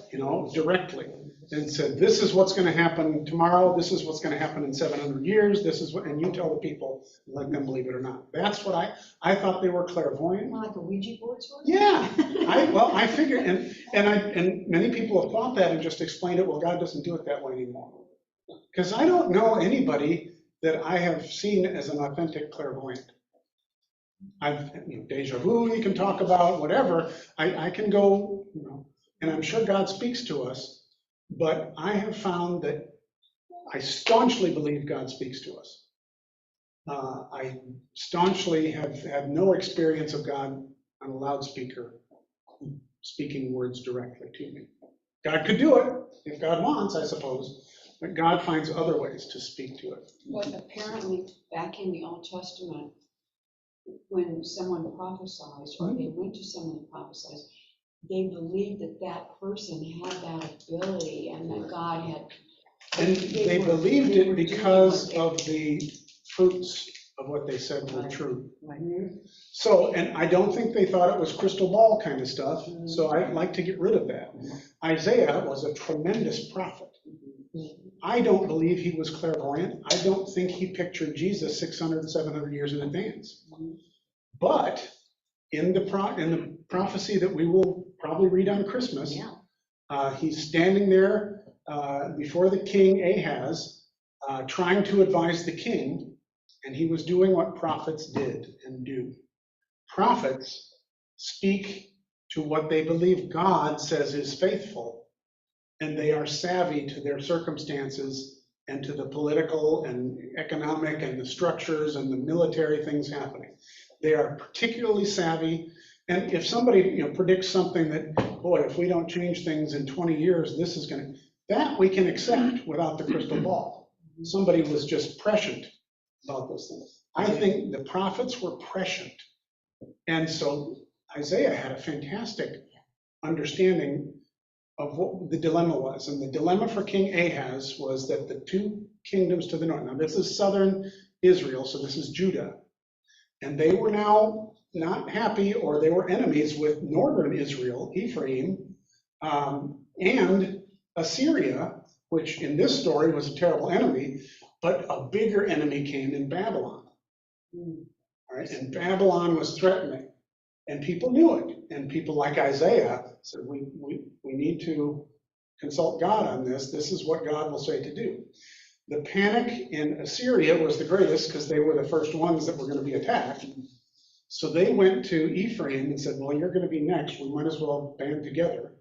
directly. And said, this is what's going to happen tomorrow, this is what's going to happen in 700 years, this is what, and you tell the people, let them believe it or not. That's what I thought they were clairvoyant. Like a Ouija board sort of? Yeah, I figured, and many people have thought that and just explained it, well, God doesn't do it that way anymore. Because I don't know anybody that I have seen as an authentic clairvoyant. Deja vu you can talk about, whatever, I can go, and I'm sure God speaks to us. But I have found that I staunchly believe God speaks to us. I staunchly have had no experience of God on a loudspeaker speaking words directly to me. God could do it if God wants, I suppose, but God finds other ways to speak to it. But apparently, back in the Old Testament, when someone prophesied, or they went to someone who prophesied, they believed that that person had that ability and that God had. And they believed it because of the fruits of what they said were true. So, and I don't think they thought it was crystal ball kind of stuff, so I'd like to get rid of that. Isaiah was a tremendous prophet. I don't believe he was clairvoyant. I don't think he pictured Jesus 600, 700 years in advance. But in the prophecy that we will probably read on Christmas, he's standing there before the king Ahaz, trying to advise the king, and he was doing what prophets did and do. Prophets speak to what they believe God says is faithful, and they are savvy to their circumstances and to the political and economic and the structures and the military things happening. They are particularly savvy, and if somebody predicts something that, boy, if we don't change things in 20 years, this is going to, that we can accept without the crystal ball. Somebody was just prescient about those things. I think the prophets were prescient, and so Isaiah had a fantastic understanding of what the dilemma was. And the dilemma for King Ahaz was that the two kingdoms to the north, now this is southern Israel, so this is Judah, and they were now not happy, or they were enemies with northern Israel, Ephraim, and Assyria, which in this story was a terrible enemy, but a bigger enemy came in Babylon. All right, and Babylon was threatening, and people knew it, and people like Isaiah said, we need to consult God on this. This is what God will say to do. The panic in Assyria was the greatest because they were the first ones that were going to be attacked. So they went to Ephraim and said, well, you're going to be next. We might as well band together.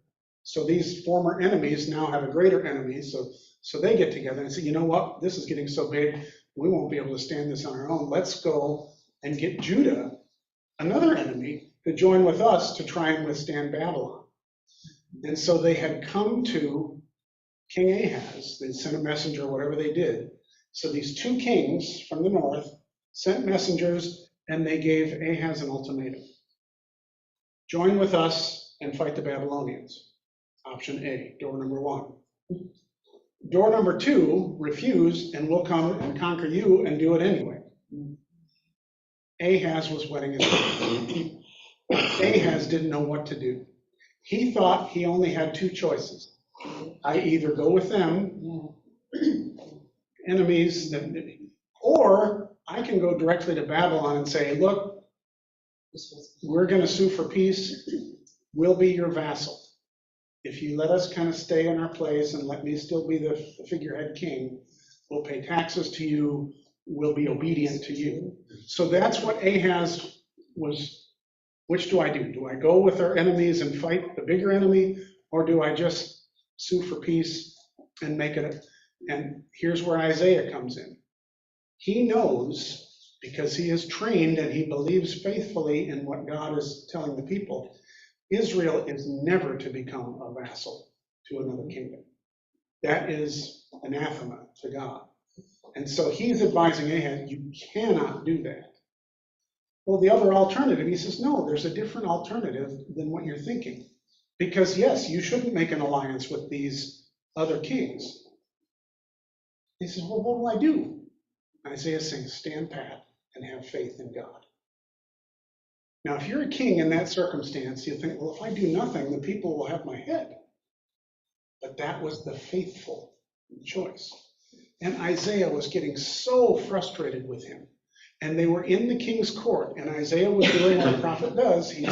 So these former enemies now have a greater enemy. So they get together and say, you know what? This is getting so big, we won't be able to stand this on our own. Let's go and get Judah, another enemy, to join with us to try and withstand Babylon. And so they had come to King Ahaz. They sent a messenger, whatever they did. So these two kings from the north sent messengers, and they gave Ahaz an ultimatum. Join with us and fight the Babylonians. Option A, door number one. Door number two, refuse, and we'll come and conquer you and do it anyway. Ahaz was wetting his pants. Ahaz didn't know what to do. He thought he only had two choices. I either go with them, enemies, or I can go directly to Babylon and say, look, we're going to sue for peace. We'll be your vassal. If you let us kind of stay in our place and let me still be the figurehead king, we'll pay taxes to you. We'll be obedient to you. So that's what Ahaz was. Which do I do? Do I go with our enemies and fight the bigger enemy, or do I just sue for peace and make it? And here's where Isaiah comes in. He knows, because he is trained and he believes faithfully in what God is telling the people, Israel is never to become a vassal to another kingdom. That is anathema to God. And so he's advising Ahaz, you cannot do that. Well, the other alternative, he says, no, there's a different alternative than what you're thinking. Because yes, you shouldn't make an alliance with these other kings. He says, well, what will I do? Isaiah says, stand pat and have faith in God. Now, if you're a king in that circumstance, you think, well, if I do nothing, the people will have my head. But that was the faithful choice. And Isaiah was getting so frustrated with him. And they were in the king's court, and Isaiah was doing what a prophet does. He's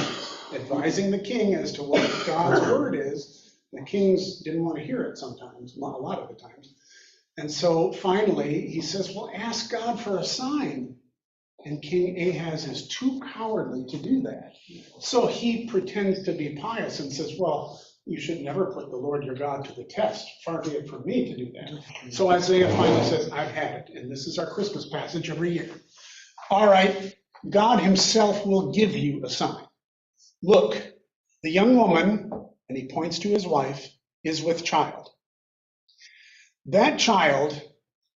advising the king as to what God's word is. The kings didn't want to hear it sometimes, a lot of the times. And so finally, he says, well, ask God for a sign. And King Ahaz is too cowardly to do that. So he pretends to be pious and says, well, you should never put the Lord your God to the test. Far be it from me to do that. So Isaiah finally says, I've had it. And this is our Christmas passage every year. All right, God himself will give you a sign. Look, the young woman, and he points to his wife, is with child. That child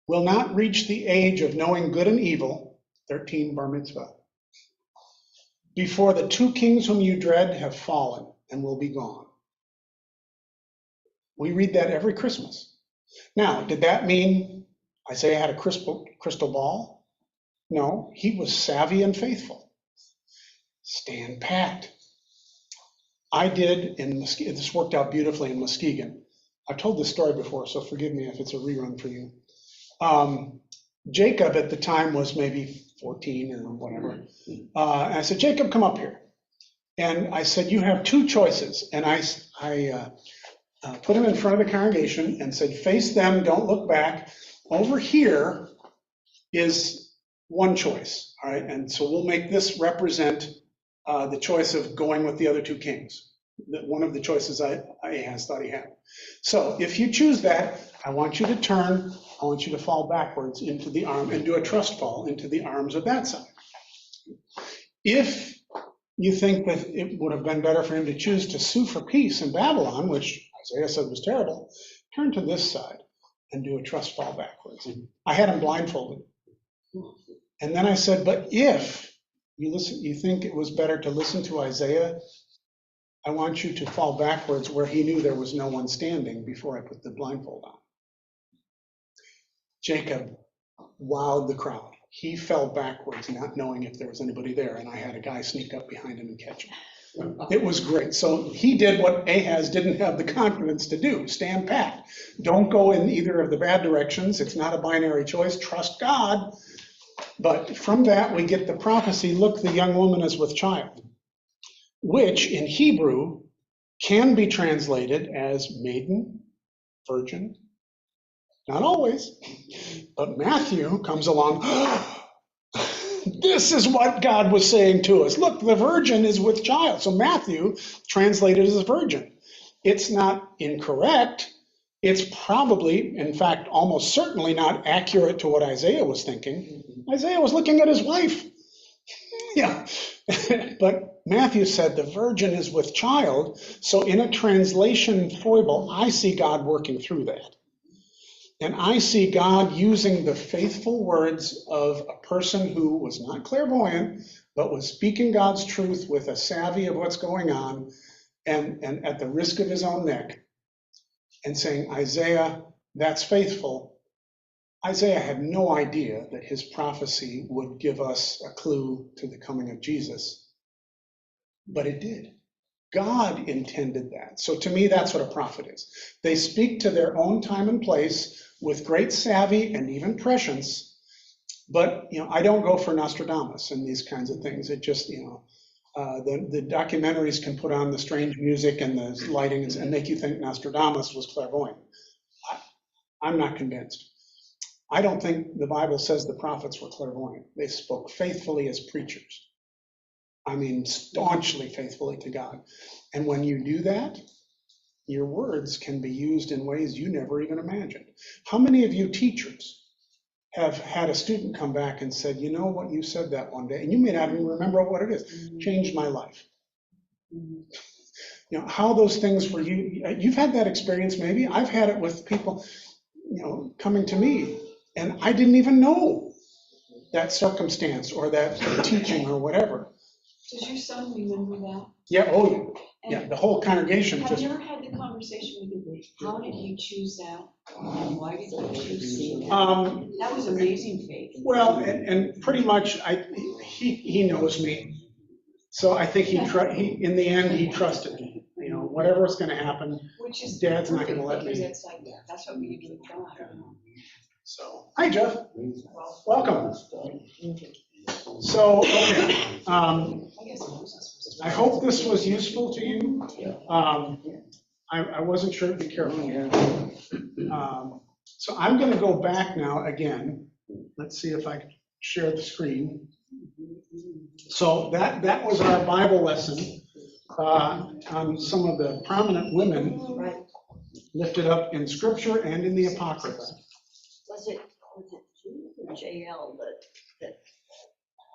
will not reach the age of knowing good and evil, 13 bar mitzvah, before the two kings whom you dread have fallen and will be gone. We read that every Christmas. Now, did that mean Isaiah had a crystal ball? No, he was savvy and faithful. Stand pat. I did in Muskegon, this worked out beautifully in Muskegon. I've told this story before, so forgive me if it's a rerun for you. Jacob at the time was maybe 14 or whatever. And I said, Jacob, come up here. And I said, you have two choices. And I put him in front of the congregation and said, face them, don't look back. Over here is one choice, all right? And so we'll make this represent the choice of going with the other two kings. One of the choices Ahaz thought he had. So if you choose that, I want you to turn, I want you to fall backwards into the arm and do a trust fall into the arms of that side. If you think that it would have been better for him to choose to sue for peace in Babylon, which Isaiah said was terrible, turn to this side and do a trust fall backwards. I had him blindfolded. And then I said, but if you think it was better to listen to Isaiah, I want you to fall backwards where he knew there was no one standing before I put the blindfold on. Jacob wowed the crowd. He fell backwards, not knowing if there was anybody there, and I had a guy sneak up behind him and catch him. It was great. So he did what Ahaz didn't have the confidence to do, stand pat. Don't go in either of the bad directions. It's not a binary choice. Trust God. But from that, we get the prophecy, look, the young woman is with child, which in Hebrew can be translated as maiden, virgin. Not always, but Matthew comes along. This is what God was saying to us. Look, the virgin is with child. So Matthew translated as virgin. It's not incorrect. It's probably, in fact, almost certainly not accurate to what Isaiah was thinking. Isaiah was looking at his wife. Yeah, but Matthew said the virgin is with child. So in a translation foible, I see God working through that. And I see God using the faithful words of a person who was not clairvoyant, but was speaking God's truth with a savvy of what's going on, and at the risk of his own neck, and saying, Isaiah, that's faithful. Isaiah had no idea that his prophecy would give us a clue to the coming of Jesus, but it did. God intended that. So to me, that's what a prophet is. They speak to their own time and place with great savvy and even prescience, but I don't go for Nostradamus and these kinds of things. It just, the documentaries can put on the strange music and the lighting and make you think Nostradamus was clairvoyant. I'm not convinced. I don't think the Bible says the prophets were clairvoyant. They spoke faithfully as preachers. I mean, staunchly faithfully to God. And when you do that, your words can be used in ways you never even imagined. How many of you teachers have had a student come back and said, you know what, you said that one day, and you may not even remember what it is, changed my life. How those things were you've had that experience maybe. I've had it with people, coming to me, and I didn't even know that circumstance or that teaching or whatever. Does your son remember that? Yeah, oh yeah, the whole congregation Have just. you ever had the conversation with him? How did he choose that? And why did he choose that? That was amazing faith. Well, and pretty much, he knows me, so I think he in the end he trusted me. Whatever was going to happen, which is Dad's not going to let me. because it's like that's what we do with God. So, hi Jeff, welcome. So, okay. I hope this was useful to you. I wasn't sure, be careful. So I'm going to go back now again. Let's see if I can share the screen. So that was our Bible lesson on some of the prominent women lifted up in Scripture and in the Apocrypha. Was it Jude or JL that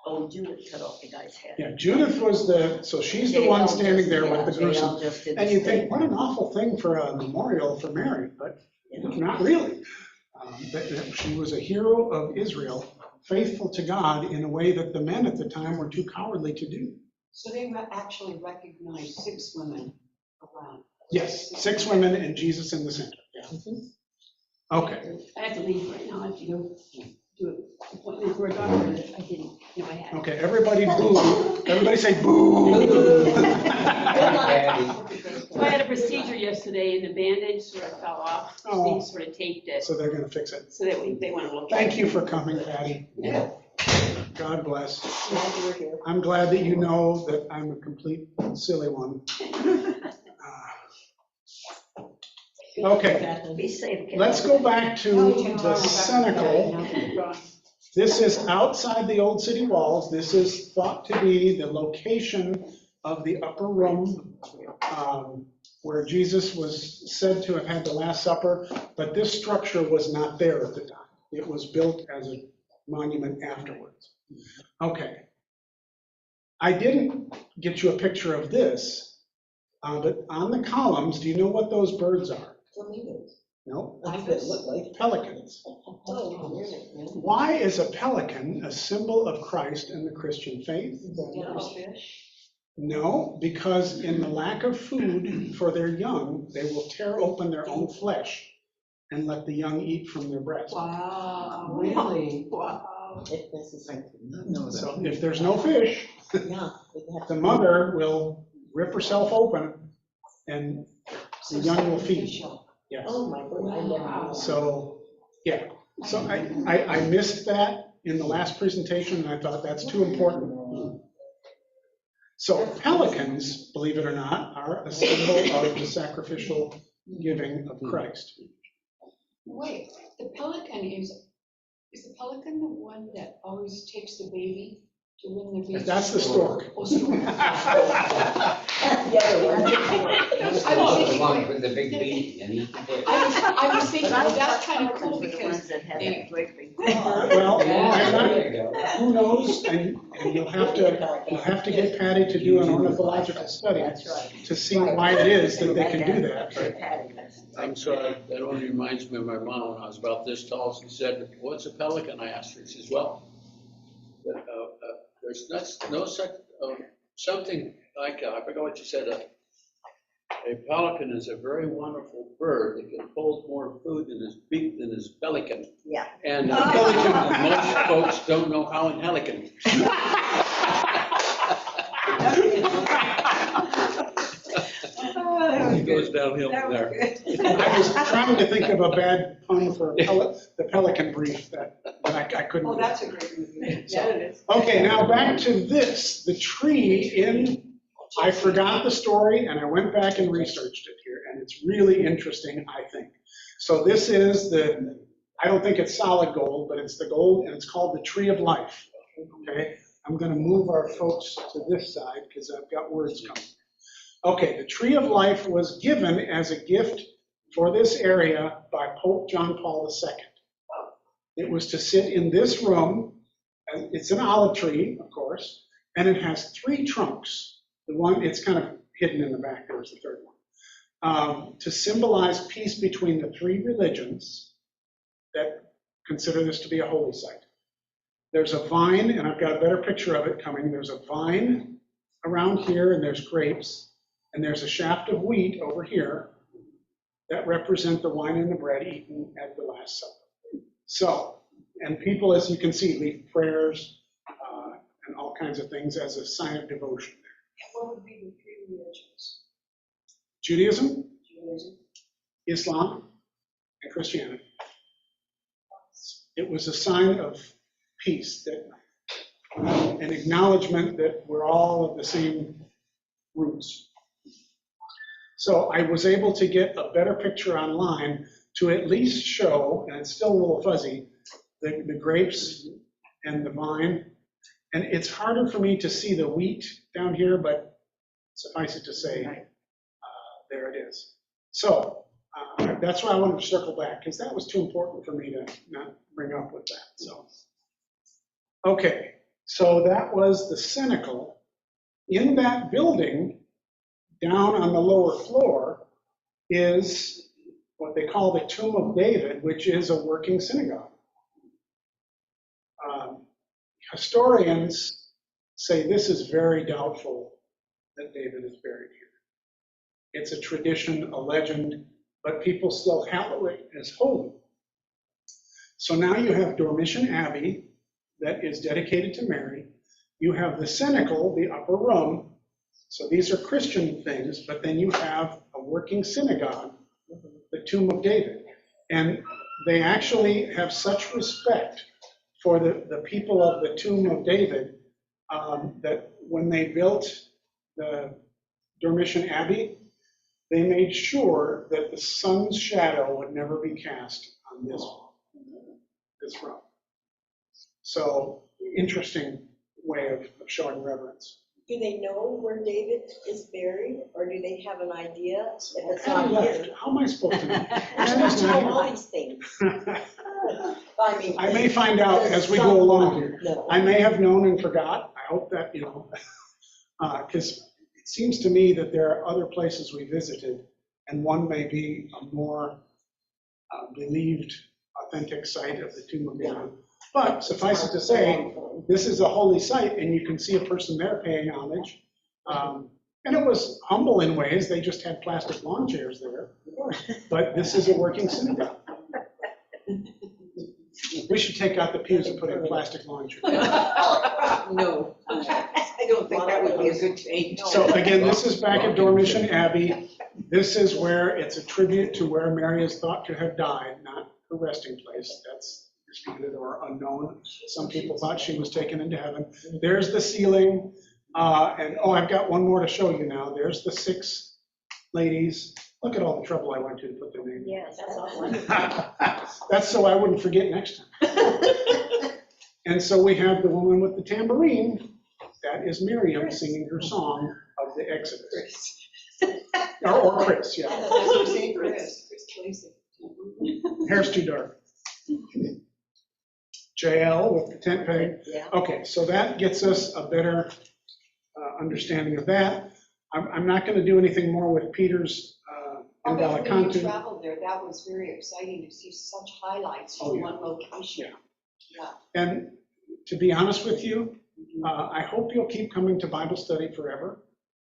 Oh, Judith cut off the guy's head. Yeah, Judith was so she's the one standing there with the gruesome. And you think, what an awful thing for a memorial for Mary, but not really. That she was a hero of Israel, faithful to God in a way that the men at the time were too cowardly to do. So they actually recognized 6 women around. Yes, 6 women and Jesus in the center. Yeah. Okay. I have to leave right now. I have to go do an appointment for a doctor that I didn't know I had. Okay, everybody boo. Everybody say boo. So I had a procedure yesterday and the bandage sort of fell off. Oh. They sort of taped it So they're gonna fix it. so that they want to look. Thank you for coming, Patty. Yeah. God bless. Glad you were here. I'm glad that you know that I'm a complete silly one. Okay, Be safe, kid. let's go back to the cenacle. This is outside the old city walls. This is thought to be the location of the upper room where Jesus was said to have had the Last Supper, but this structure was not there at the time. It was built as a monument afterwards. Okay. I didn't get you a picture of this, but on the columns, do you know what those birds are? Flamingos. No, That's what it looked like. pelicans. Oh, really? Why is a pelican a symbol of Christ and the Christian faith? Fish. No, because in the lack of food for their young, they will tear open their own flesh and let the young eat from their breast. Wow, really? Wow. This is like, So if there's no fish, yeah. we'd have the to- mother will rip herself open and the young will feed. Sacrificial. Yes. Oh, my God, I never knew. So, yeah, so I missed that in the last presentation, and I thought that's too important. So pelicans, believe it or not, are a symbol of the sacrificial giving of Christ. Wait, the pelican is the pelican the one that always takes the baby to win the baby? That's the stork. Oh, stork. The other one. I was thinking, wait, With the big beak and he. I was thinking, well, that's kind of cool The because ones that had that great big. Well, I'm not, There you go. who knows, and you'll have to get Patty to do an ornithological study That's right. to see why it is that they can do that. But I'm sorry, that only reminds me of my mom when I was about this tall. She said, "What's a pelican?" I asked her. She says, "Well, there's no such, something like, I forgot what you said, a pelican is a very wonderful bird. It can hold more food in his beak than his pelican. Yeah. And most folks don't know how in pelican." It goes downhill from there. I was trying to think of a bad pun for the Pelican Brief that I couldn't. Oh, that's a great movie. So- Yeah, it is. Okay, now back to this, the tree I forgot the story and I went back and researched it here, and it's really interesting, I think. So this is I don't think it's solid gold, but it's the gold, and it's called the Tree of Life, okay? I'm gonna move our folks to this side because I've got words coming. Okay, the Tree of Life was given as a gift for this area by Pope John Paul II. It was to sit in this room, and it's an olive tree, of course, and it has 3 trunks. The one, it's kind of hidden in the back, there's the third one. To symbolize peace between the 3 religions that consider this to be a holy site. There's a vine, and I've got a better picture of it coming. There's a vine around here, and there's grapes, and there's a shaft of wheat over here that represent the wine and the bread eaten at the Last Supper. So, and people, as you can see, leave prayers and all kinds of things as a sign of devotion. What would be the 3 religions? Judaism, Judaism? Islam, and Christianity. It was a sign of peace, that an acknowledgement that we're all of the same roots. So I was able to get a better picture online to at least show, and it's still a little fuzzy, the grapes and the vine. And it's harder for me to see the wheat down here, but suffice it to say, there it is. So that's why I wanted to circle back, because that was too important for me to not bring up with that. So, okay, So that was the Cenacle. In that building, down on the lower floor, is what they call the Tomb of David, which is a working synagogue. Historians say this is very doubtful that David is buried here. It's a tradition, a legend, but people still hallow it as holy. So now you have Dormition Abbey that is dedicated to Mary. You have the Cenacle, the upper room. So these are Christian things, but then you have a working synagogue, the Tomb of David. And they actually have such respect for the people of the Tomb of David that when they built the Dormition Abbey, they made sure that the sun's shadow would never be cast on this room. So interesting way of showing reverence. Do they know where David is buried, or do they have an idea if it's Adam not left. here? How am I supposed to know? We're supposed to know all these things. I mean. I may find out as we go along here. No. I may have known and forgot. I hope that, because it seems to me that there are other places we visited, and one may be a more believed, authentic site of the Tomb of David. But suffice it to say, this is a holy site, and you can see a person there paying homage. And it was humble in ways. They just had plastic lawn chairs there. But this is a working synagogue. We should take out the pews and put in plastic lawn chairs. No, I don't think that would be a good change. So again, this is back at Dormition Abbey. This is where it's a tribute to where Mary is thought to have died, not her resting place. That's disputed or unknown. Some people thought she was taken into heaven. There's the ceiling. And I've got one more to show you now. There's the 6 ladies. Look at all the trouble I went to put their name. Yes, that's awesome. That's so I wouldn't forget next time. And so we have the woman with the tambourine. That is Miriam singing her song of the Exodus. Or Chris, yeah. Chris Tracy. Hair's too dark. JL with the tent peg. Yeah. Okay, so that gets us a better understanding of that. I'm not going to do anything more with Peter's When you Invallicantu. traveled there, that was very exciting to see such highlights Oh, from yeah. one location. Yeah. And to be honest with you, I hope you'll keep coming to Bible study forever.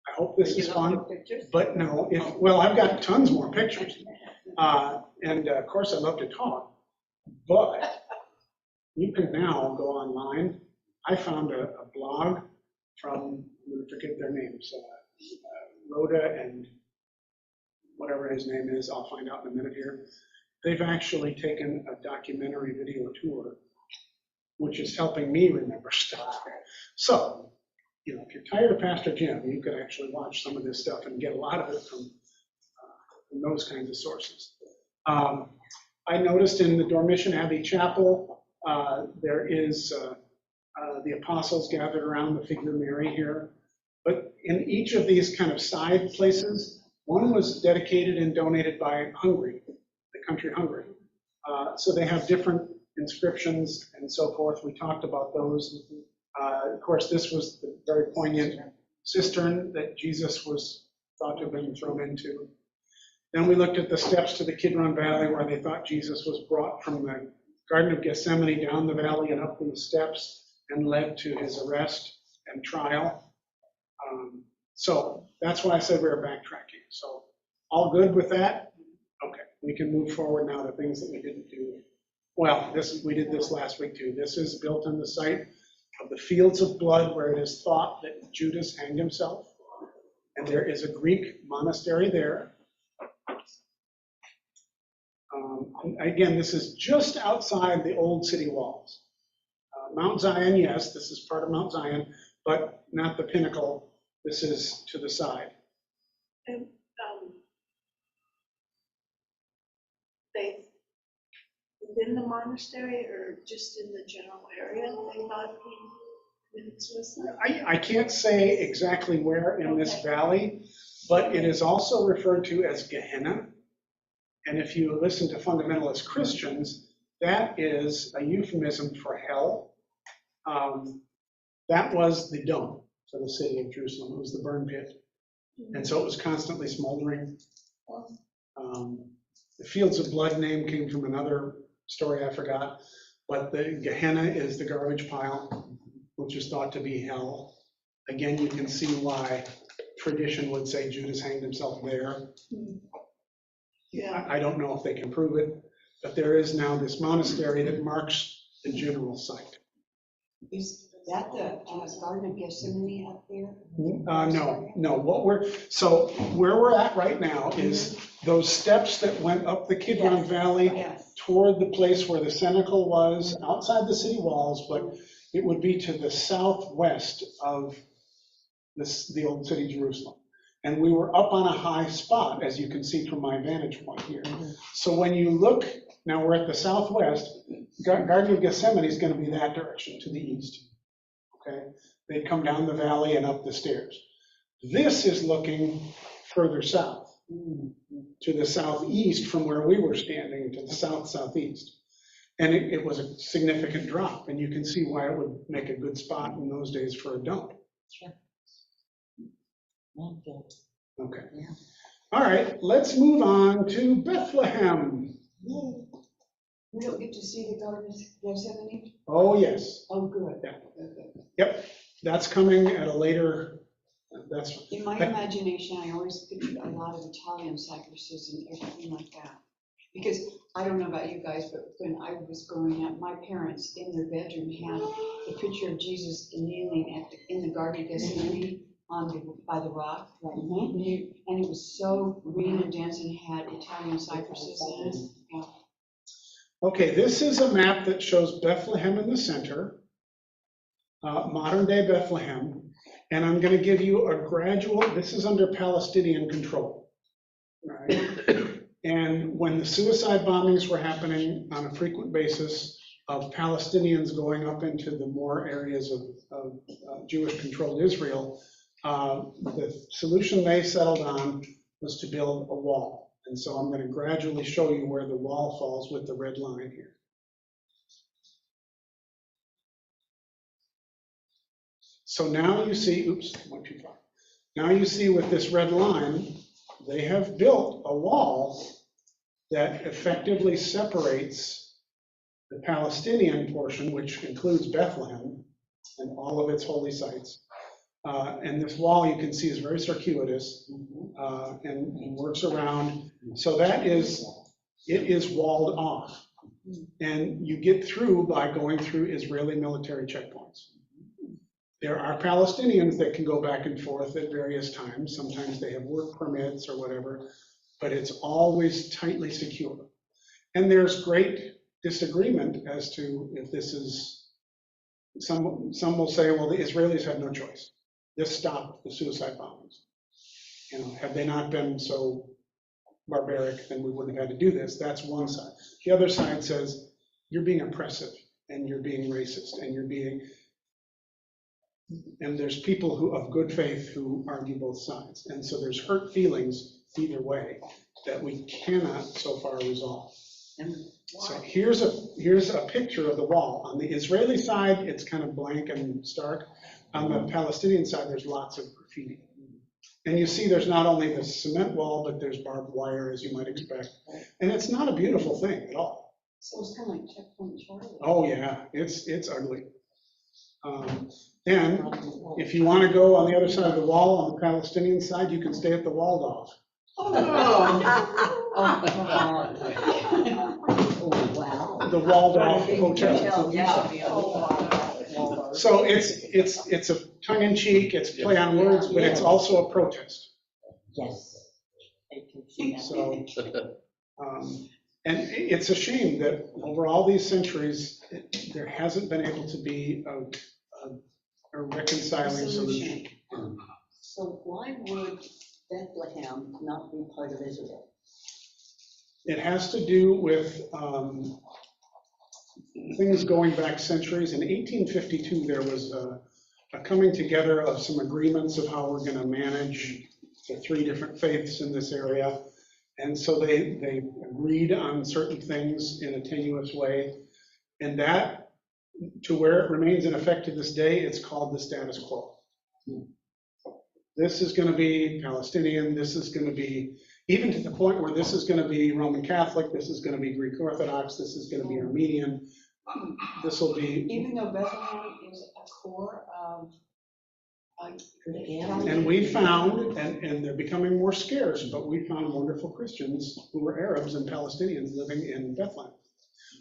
I hope this is fun. Pictures? But no, I've got tons more pictures. And of course, I love to talk. But you can now go online. I found a blog from, I'm going to forget their names, Rhoda and whatever his name is, I'll find out in a minute here. They've actually taken a documentary video tour, which is helping me remember stuff. So, if you're tired of Pastor Jim, you could actually watch some of this stuff and get a lot of it from those kinds of sources. I noticed in the Dormition Abbey Chapel, there is the apostles gathered around the figure Mary here. But in each of these kind of side places, one was dedicated and donated by Hungary, the country Hungary. So they have different inscriptions and so forth. We talked about those. Of course, this was the very poignant cistern that Jesus was thought to have been thrown into. Then we looked at the steps to the Kidron Valley where they thought Jesus was brought from the Garden of Gethsemane down the valley and up these steps and led to his arrest and trial. So that's why I said we were backtracking. So all good with that? Okay, we can move forward now to things that we didn't do. Well, we did this last week too. This is built on the site of the Fields of Blood where it is thought that Judas hanged himself. And there is a Greek monastery there. Again, this is just outside the old city walls. Mount Zion, yes, this is part of Mount Zion, but not the pinnacle. This is to the side. And they, within the monastery or just in the general area, they thought he committed suicide? I can't say exactly where in this valley, but it is also referred to as Gehenna. And if you listen to fundamentalist Christians, that is a euphemism for hell. that was the dump for the city of Jerusalem. It was the burn pit. And so it was constantly smoldering. The Fields of Blood name came from another story I forgot, but the Gehenna is the garbage pile, which is thought to be hell. Again, you can see why tradition would say Judas hanged himself there. Yeah. I don't know if they can prove it, but there is now this monastery that marks the general site. Is that the Garden of Gethsemane up there? No, so where we're at right now is those steps that went up the Kidron Yes. Valley Yes. toward the place where the cenacle was, outside the city walls, but it would be to the southwest of the old city Jerusalem. And we were up on a high spot, as you can see from my vantage point here. So when you look, now we're at the southwest, Garden of Gethsemane is going to be that direction, to the east. Okay, they'd come down the valley and up the stairs. This is looking further south, to the southeast from where we were standing, to the southeast. And it was a significant drop, and you can see why it would make a good spot in those days for a dump. Sure. Okay. Yeah. All right, let's move on to Bethlehem. We don't get to see the Garden of Gethsemane? Oh, yes. Oh, good. Yeah. Okay. Yep, that's coming at a later, that's, In my imagination, I always pictured a lot of Italian cypresses and everything like that. Because I don't know about you guys, but when I was growing up, my parents in their bedroom had the picture of Jesus kneeling in the Garden of Gethsemane by the rock. And it was so green and dense and had Italian cypresses in it. Yeah. okay, this is a map that shows Bethlehem in the center, modern day Bethlehem, and I'm going to give you a gradual, this is under Palestinian control. Right? And when the suicide bombings were happening on a frequent basis of Palestinians going up into the more areas of Jewish-controlled Israel, the solution they settled on was to build a wall. And so I'm going to gradually show you where the wall falls with the red line here. So now you see, oops, went too far. Now you see with this red line, they have built a wall that effectively separates the Palestinian portion, which includes Bethlehem and all of its holy sites. And this wall you can see is very circuitous and works around. So it is walled off. And you get through by going through Israeli military checkpoints. There are Palestinians that can go back and forth at various times. Sometimes they have work permits or whatever, but it's always tightly secure. And there's great disagreement as to if this is, some will say, well, the Israelis had no choice. This stopped the suicide bombings. You know, had they not been so barbaric, then we wouldn't have had to do this. That's one side. The other side says, you're being oppressive and you're being racist and you're being, and there's people who of good faith who argue both sides. And so there's hurt feelings either way that we cannot so far resolve. So here's a picture of the wall. On the Israeli side, it's kind of blank and stark. On the Palestinian side, there's lots of graffiti. And you see there's not only the cement wall, but there's barbed wire, as you might expect. And it's not a beautiful thing at all. So it's kind of like Checkpoint Charlie. Oh, yeah, it's ugly. And if you want to go on the other side of the wall, on the Palestinian side, you can stay at the Waldorf. Oh, wow. The Waldorf Hotel. Yeah. So it's a tongue-in-cheek, it's play on words, but it's also a protest. Yes. I can see that. So, and it's a shame that over all these centuries, there hasn't been able to be a reconciling solution. So why would Bethlehem not be part of Israel? It has to do with things going back centuries. In 1852, there was a coming together of some agreements of how we're going to manage the three different faiths in this area. And so they agreed on certain things in a tenuous way. And that to where it remains in effect to this day, it's called the status quo. This is going to be Palestinian, this is going to be, even to the point where this is going to be Roman Catholic, this is going to be Greek Orthodox, this is going to be Armenian, this will be, Even though Bethlehem is a core of. and we found, and they're becoming more scarce, but we found wonderful Christians who were Arabs and Palestinians living in Bethlehem.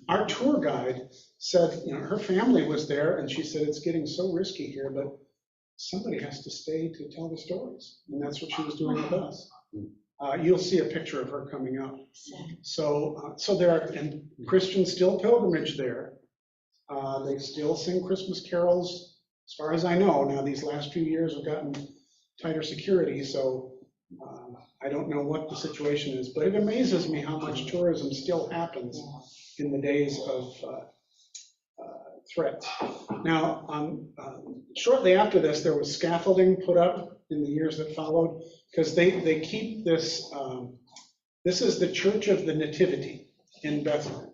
Our tour guide said, her family was there, and she said, it's getting so risky here, but somebody has to stay to tell the stories. And that's what she was doing with us. You'll see a picture of her coming up. So there are, and Christians still pilgrimage there. They still sing Christmas carols, as far as I know. Now, these last few years have gotten tighter security, so I don't know what the situation is. But it amazes me how much tourism still happens in the days of threats. Now, shortly after this, there was scaffolding put up in the years that followed, because they keep this, this is the Church of the Nativity in Bethlehem.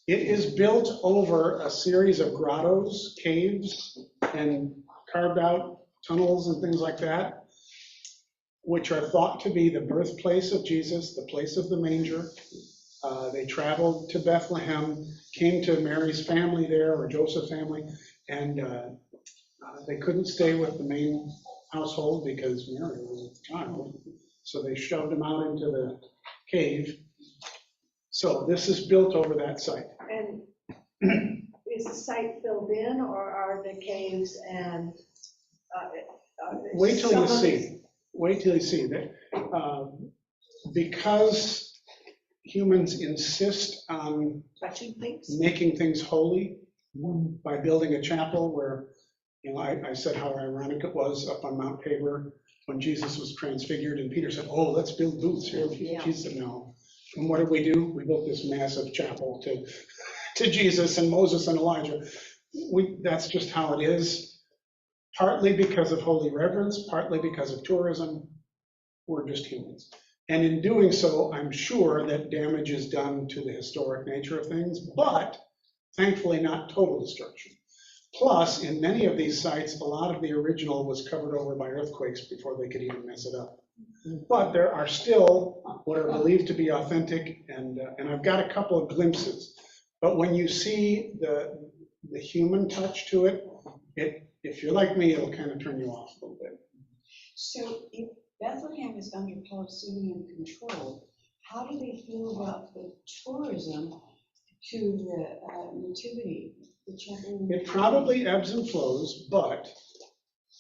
It is built over a series of grottos, caves, and carved out tunnels and things like that, which are thought to be the birthplace of Jesus, the place of the manger. They traveled to Bethlehem, came to Mary's family there, or Joseph's family, and they couldn't stay with the main household because Mary was a child, so they shoved him out into the cave. So this is built over that site. And is the site filled in, or are the caves and? Wait till you some of these- see. Wait till you see that. Because humans insist on Touching things? making things holy by building a chapel where, I said how ironic it was up on Mount Tabor when Jesus was transfigured, and Peter said, oh, let's build booths here. Jesus said, no. And what did we do? We built this massive chapel to Jesus and Moses and Elijah. That's just how it is, partly because of holy reverence, partly because of tourism. We're just humans. And in doing so, I'm sure that damage is done to the historic nature of things, but thankfully not total destruction. Plus, in many of these sites, a lot of the original was covered over by earthquakes before they could even mess it up. But there are still what are believed to be authentic, and I've got a couple of glimpses. But when you see the human touch to it, if you're like me, it'll kind of turn you off a little bit. So if Bethlehem is under Palestinian control, how do they feel about the tourism to the nativity? It probably ebbs and flows, but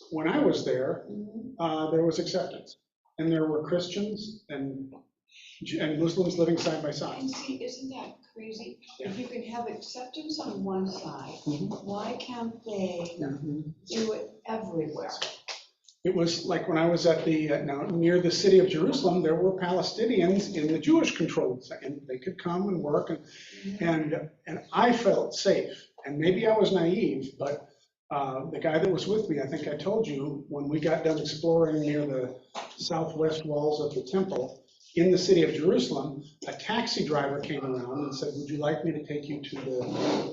when I was there, there was acceptance. And there were Christians and Muslims living side by side. And see, isn't that crazy? Yeah. If you can have acceptance on one side, why can't they Yeah. do it everywhere? It was like when I was at now near the city of Jerusalem, there were Palestinians in the Jewish controlled, and they could come and work, and I felt safe. And maybe I was naive, but the guy that was with me, I think I told you, when we got done exploring near the southwest walls of the temple in the city of Jerusalem, a taxi driver came around and said, would you like me to take you to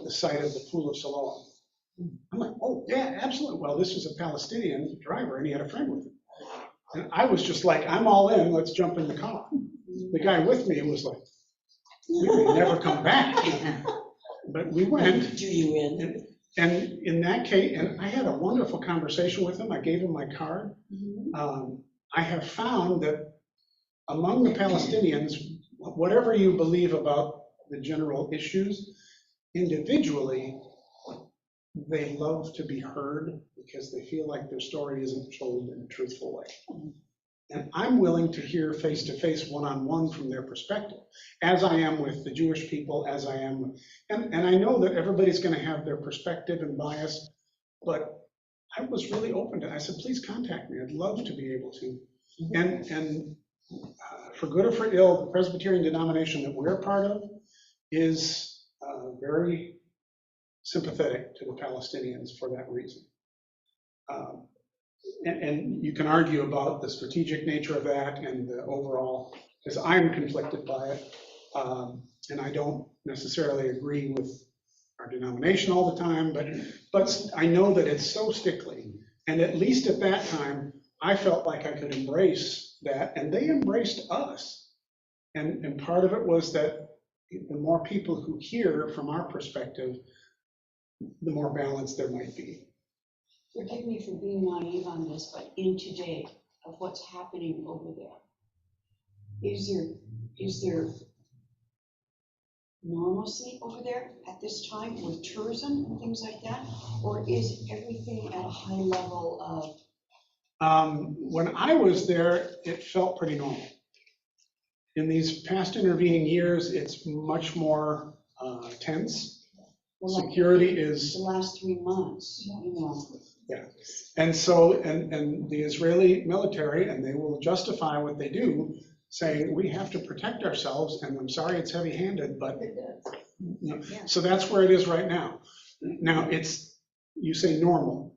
the site of the Pool of Siloam? I'm like, oh, yeah, absolutely. Well, this was a Palestinian driver, and he had a friend with him. And I was just like, I'm all in, let's jump in the car. The guy with me was like, we may never come back. But we went. Do you in? And in that case, and I had a wonderful conversation with him. I gave him my card. I have found that among the Palestinians, whatever you believe about the general issues, individually, they love to be heard because they feel like their story isn't told in a truthful way. And I'm willing to hear face-to-face, one-on-one from their perspective, as I am with the Jewish people, as I am with, and I know that everybody's going to have their perspective and bias, but I was really open to it. I said, please contact me. I'd love to be able to. And for good or for ill, the Presbyterian denomination that we're a part of is very sympathetic to the Palestinians for that reason. And you can argue about the strategic nature of that and the overall, because I'm conflicted by it, and I don't necessarily agree with our denomination all the time, but I know that it's so stickly. And at least at that time, I felt like I could embrace that, and they embraced us. And part of it was that the more people who hear from our perspective, the more balance there might be. Forgive me for being naive on this, but in today of what's happening over there, is there normalcy over there at this time with tourism and things like that? Or is everything at a high level of? When I was there, it felt pretty normal. In these past intervening years, it's much more tense. Well, like Security the is, last 3 months, you know. and so, and the Israeli military, and they will justify what they do, saying we have to protect ourselves, and I'm sorry it's heavy-handed, but, you know, so that's where it is right now. Now, it's, you say normal.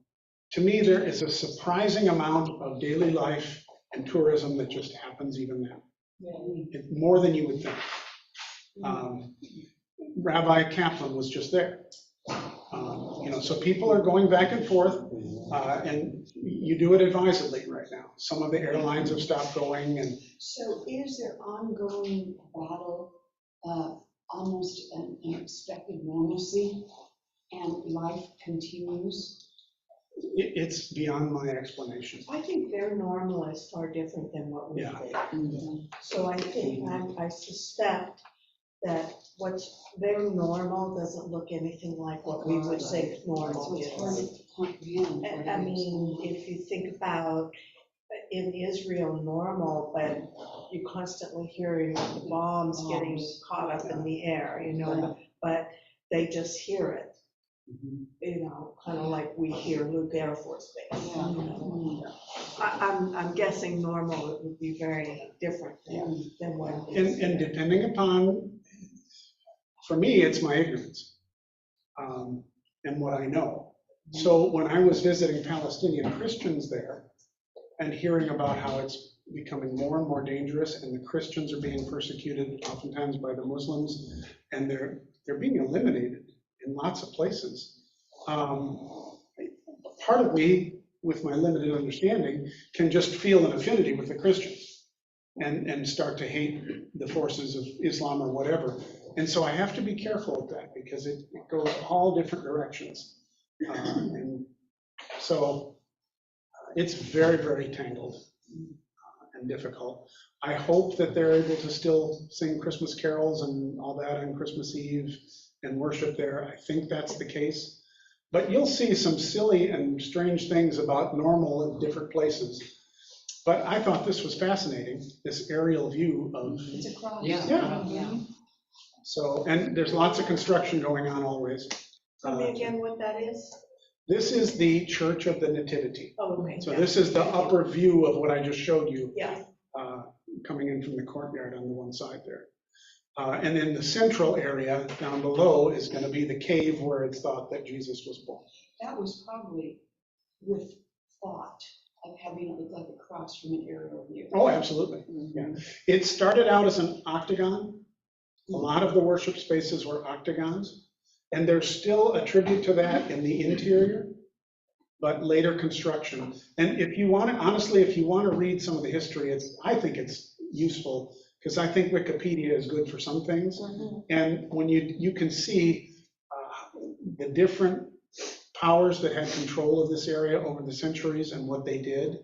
To me, there is a surprising amount of daily life and tourism that just happens even now. More than you would think. Rabbi Kaplan was just there. You know, so people are going back and forth, and you do it advisedly right now. Some of the airlines have stopped going, and So is there ongoing battle, almost an expected normalcy, and life continues? it's beyond my explanation. I think their normal is far different than what we Yeah. think. So I think, I suspect that what's their normal doesn't look anything like what we would say So normal it's hard is. to comprehend. what I it is. mean, if you think about in Israel normal, but you're constantly hearing the bombs getting caught up in the air, you know, but they just hear it. You know, kind of like we hear Luke Air Force Base. Yeah. You know. I'm guessing normal it would be very different than what it is. And depending upon, for me, it's my ignorance and what I know. So when I was visiting Palestinian Christians there and hearing about how it's becoming more and more dangerous and the Christians are being persecuted oftentimes by the Muslims and they're being eliminated in lots of places. Part of me, with my limited understanding, can just feel an affinity with the Christians and start to hate the forces of Islam or whatever. And so I have to be careful with that because it goes all different directions. And so it's very, very tangled and difficult. I hope that they're able to still sing Christmas carols and all that on Christmas Eve and worship there. I think that's the case. But you'll see some silly and strange things about normal in different places. But I thought this was fascinating, this aerial view of, It's a cross. Yeah. So, and there's lots of construction going on always. Tell me again what that is? This is the Church of the Nativity. Oh, okay. So yeah. this is the upper view of what I just showed you. Yeah. Coming in from the courtyard on the one side there. And then the central area down below is going to be the cave where it's thought that Jesus was born. That was probably with thought of having it look like a cross from an aerial view. Oh, absolutely. Yeah. It started out as an octagon. A lot of the worship spaces were octagons. And there's still a tribute to that in the interior, but later construction. And if you want to, honestly, if you want to read some of the history, I think it's useful because I think Wikipedia is good for some things. And when you can see the different powers that had control of this area over the centuries and what they did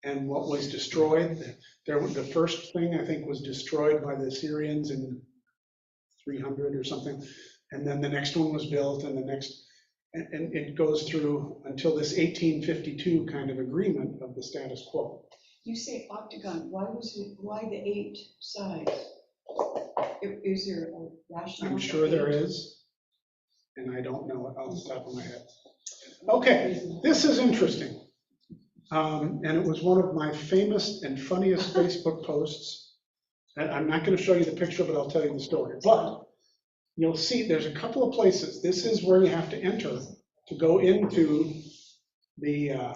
and what was destroyed. The first thing I think was destroyed by the Syrians in 300 or something. And then the next one was built and the next, and it goes through until this 1852 kind of agreement of the status quo. You say octagon, why the 8 sides? Is there a rationale? I'm sure there is, and I don't know it off the top of my head. Okay, this is interesting. And it was one of my famous and funniest Facebook posts. And I'm not going to show you the picture, but I'll tell you the story. But you'll see there's a couple of places. This is where you have to enter to go into the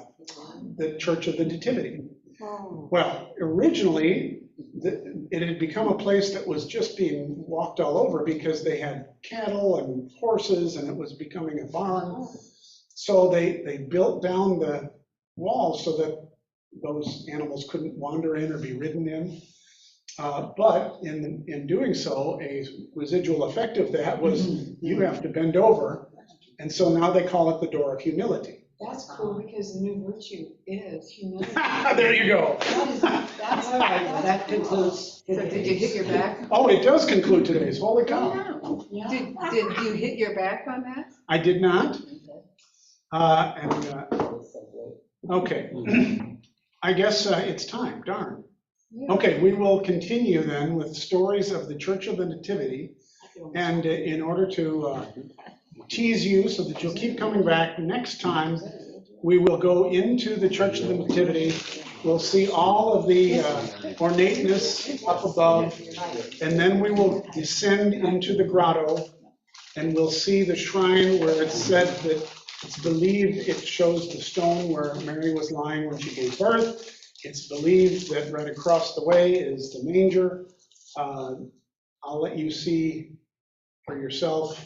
Church of the Nativity. Well, originally, it had become a place that was just being walked all over because they had cattle and horses and it was becoming a barn. So they built down the walls so that those animals couldn't wander in or be ridden in. But in doing so, a residual effect of that was you have to bend over. And so now they call it the door of humility. That's cool because the new virtue is humility. There you go. That's All right, well, that concludes. So did you hit your back? Oh, it does conclude today's. Holy cow. Did you hit your back on that? I did not. Okay. I guess it's time, darn. Okay, we will continue then with stories of the Church of the Nativity. And in order to tease you so that you'll keep coming back, next time we will go into the Church of the Nativity. We'll see all of the ornateness up above, and then we will descend into the grotto, and we'll see the shrine where it's said that it's believed it shows the stone where Mary was lying when she gave birth. It's believed that right across the way is the manger. I'll let you see for yourself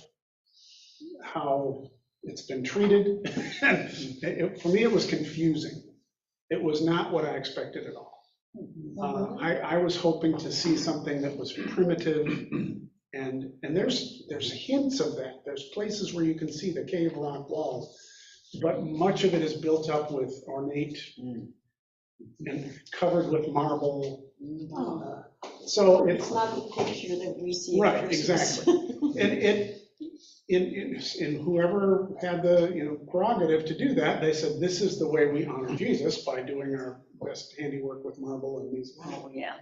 how it's been treated. For me, it was confusing. It was not what I expected at all. I was hoping to see something that was primitive, and there's hints of that. There's places where you can see the cave rock walls, but much of it is built up with ornate and covered with marble. So It's not the picture that we see. at right, Christmas. exactly. In whoever had the prerogative to do that, they said this is the way we honor Jesus, by doing our best handiwork with marble and these. Oh, yeah.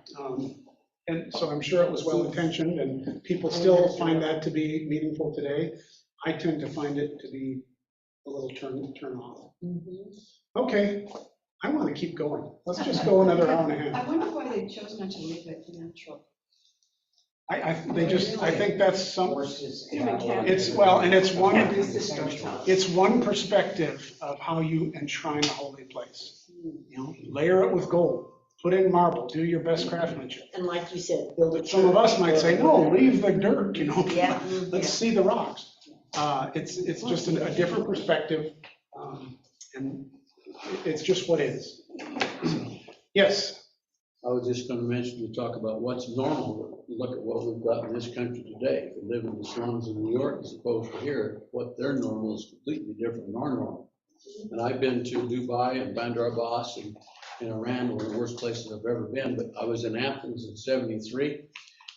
And so I'm sure it was well intentioned, and people still find that to be meaningful today. I tend to find it to be a little turn off. Okay, I want to keep going. Let's just go another hour and a half. I wonder why they chose not to leave it natural. I think that's some, Yeah. it's one perspective of how you enshrine a holy place. Layer it with gold, put in marble, do your best craftsmanship. And like you said, build a. Some of us might say, no, leave the dirt, Yeah. let's see the rocks. It's just a different perspective, and it's just what is. Yes. I was just gonna mention, to talk about what's normal, look at what we've got in this country today. If you live in the slums of New York as opposed to here, what their normal is completely different than our normal. And I've been to Dubai and Bandar Abbas and Iran, one of the worst places I've ever been, but I was in Athens in '73,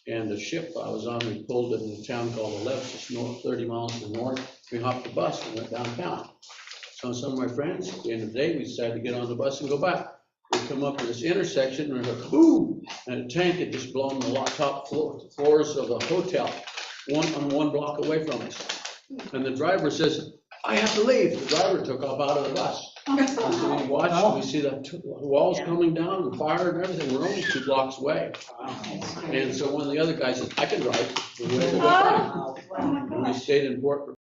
and the ship I was on, we pulled in a town called Aleppo, just north, 30 miles to the north. We hopped the bus and went downtown. So some of my friends, at the end of the day, we decided to get on the bus and go back. We come up to this intersection, and there's a boom, and a tank had just blown the top floors of the hotel, one block away from us. And the driver says, I have to leave. The driver took off out of the bus. So we watched, we see the walls coming down, the fire and everything. We're only 2 blocks away. And so one of the other guys said, I can drive. So we went to go back. And we stayed in port for